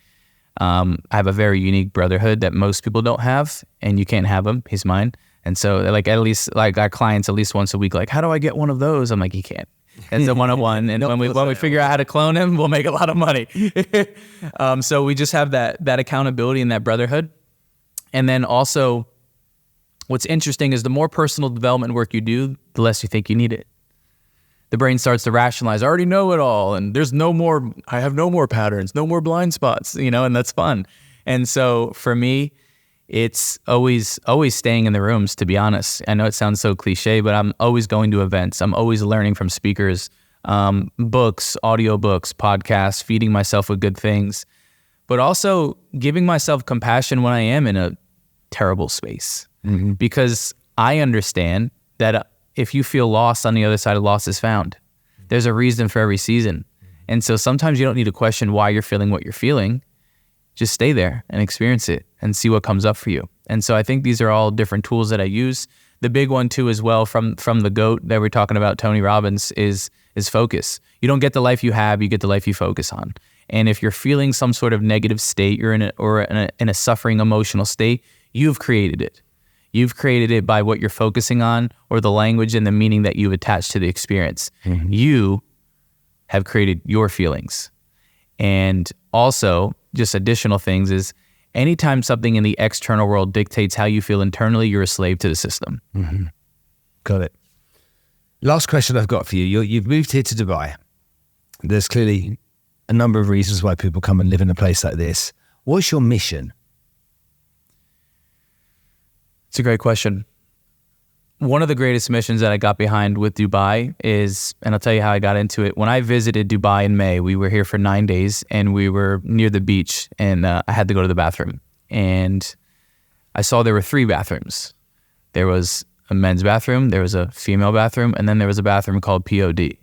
I have a very unique brotherhood that most people don't have, and you can't have him. He's mine. And so like, at least like our clients at least once a week, like, how do I get one of those? I'm like, you can't. It's a one-on-one. And when we figure out how to clone him, we'll make a lot of money. So we just have that accountability and that brotherhood. And then also what's interesting is the more personal development work you do, the less you think you need it. The brain starts to rationalize, I already know it all. And I have no more patterns, no more blind spots, and that's fun. And so for me, it's always staying in the rooms, to be honest. I know it sounds so cliche, but I'm always going to events. I'm always learning from speakers, books, audiobooks, podcasts, feeding myself with good things, but also giving myself compassion when I am in a terrible space. Mm-hmm. Because I understand that if you feel lost, on the other side of lost is found. There's a reason for every season. And so sometimes you don't need to question why you're feeling what you're feeling. Just stay there and experience it and see what comes up for you. And so I think these are all different tools that I use. The big one too as well from the GOAT that we're talking about, Tony Robbins, is focus. You don't get the life you have, you get the life you focus on. And if you're feeling some sort of negative state, you're in a suffering emotional state, you've created it. You've created it by what you're focusing on, or the language and the meaning that you've attached to the experience. Mm-hmm. You have created your feelings. And also, just additional things is, anytime something in the external world dictates how you feel internally, you're a slave to the system. Mm-hmm. Got it. Last question I've got for you. You've moved here to Dubai. There's clearly a number of reasons why people come and live in a place like this. What's your mission? It's a great question. One of the greatest missions that I got behind with Dubai is, and I'll tell you how I got into it. When I visited Dubai in May, we were here for 9 days and we were near the beach, and I had to go to the bathroom. And I saw there were 3 bathrooms. There was a men's bathroom, there was a female bathroom, and then there was a bathroom called POD. And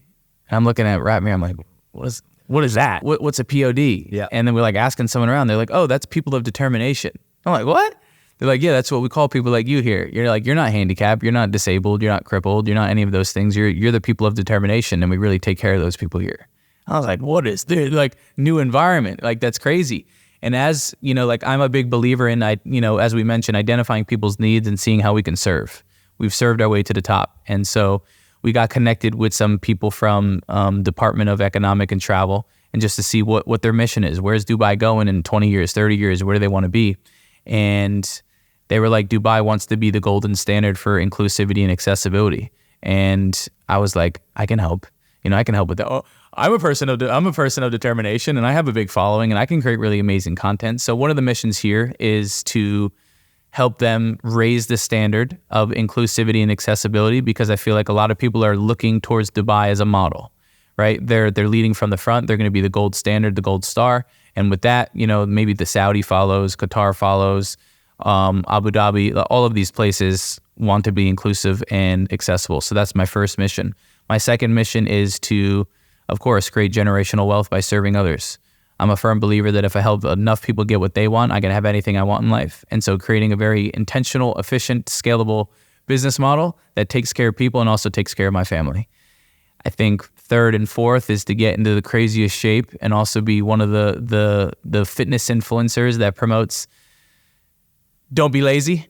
I'm looking at Ratmere, I'm like, what is that? What's a POD? Yeah. And then we're like asking someone around, they're like, oh, that's people of determination. I'm like, what? They're like, yeah, that's what we call people like you here. You're like, you're not handicapped, you're not disabled, you're not crippled, you're not any of those things. You're the people of determination, and we really take care of those people here. I was like, what is this? Like, new environment? Like, that's crazy. And as, like, I'm a big believer in, as we mentioned, identifying people's needs and seeing how we can serve. We've served our way to the top. And so we got connected with some people from Department of Economic and Travel, and just to see what their mission is. Where's Dubai going in 20 years, 30 years? Where do they want to be? And they were like, Dubai wants to be the golden standard for inclusivity and accessibility. And I was like, I can help. I can help with that. Oh, I'm a person of determination, and I have a big following, and I can create really amazing content. So one of the missions here is to help them raise the standard of inclusivity and accessibility, because I feel like a lot of people are looking towards Dubai as a model, right? They're leading from the front. They're going to be the gold standard, the gold star. And with that, maybe the Saudi follows, Qatar follows, Abu Dhabi, all of these places want to be inclusive and accessible. So that's my first mission. My second mission is to, of course, create generational wealth by serving others. I'm a firm believer that if I help enough people get what they want, I can have anything I want in life. And so creating a very intentional, efficient, scalable business model that takes care of people and also takes care of my family. I think third and fourth is to get into the craziest shape and also be one of the fitness influencers that promotes, don't be lazy,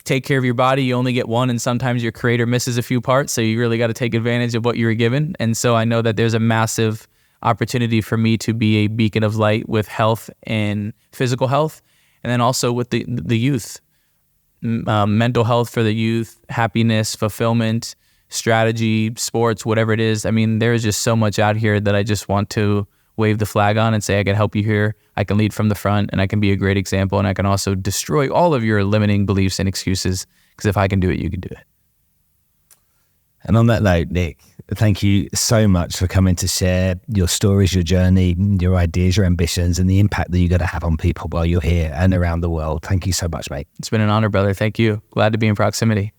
take care of your body. You only get one, and sometimes your creator misses a few parts. So you really got to take advantage of what you were given. And so I know that there's a massive opportunity for me to be a beacon of light with health and physical health, and then also with the youth, mental health for the youth, happiness, fulfillment, strategy, sports, whatever it is. I mean, there's just so much out here that I just want to wave the flag on and say, I can help you here. I can lead from the front, and I can be a great example, and I can also destroy all of your limiting beliefs and excuses, because if I can do it, you can do it. And on that note, Nick, thank you so much for coming to share your stories, your journey, your ideas, your ambitions, and the impact that you're going to have on people while you're here and around the world. Thank you so much, mate. It's been an honor, brother. Thank you. Glad to be in proximity.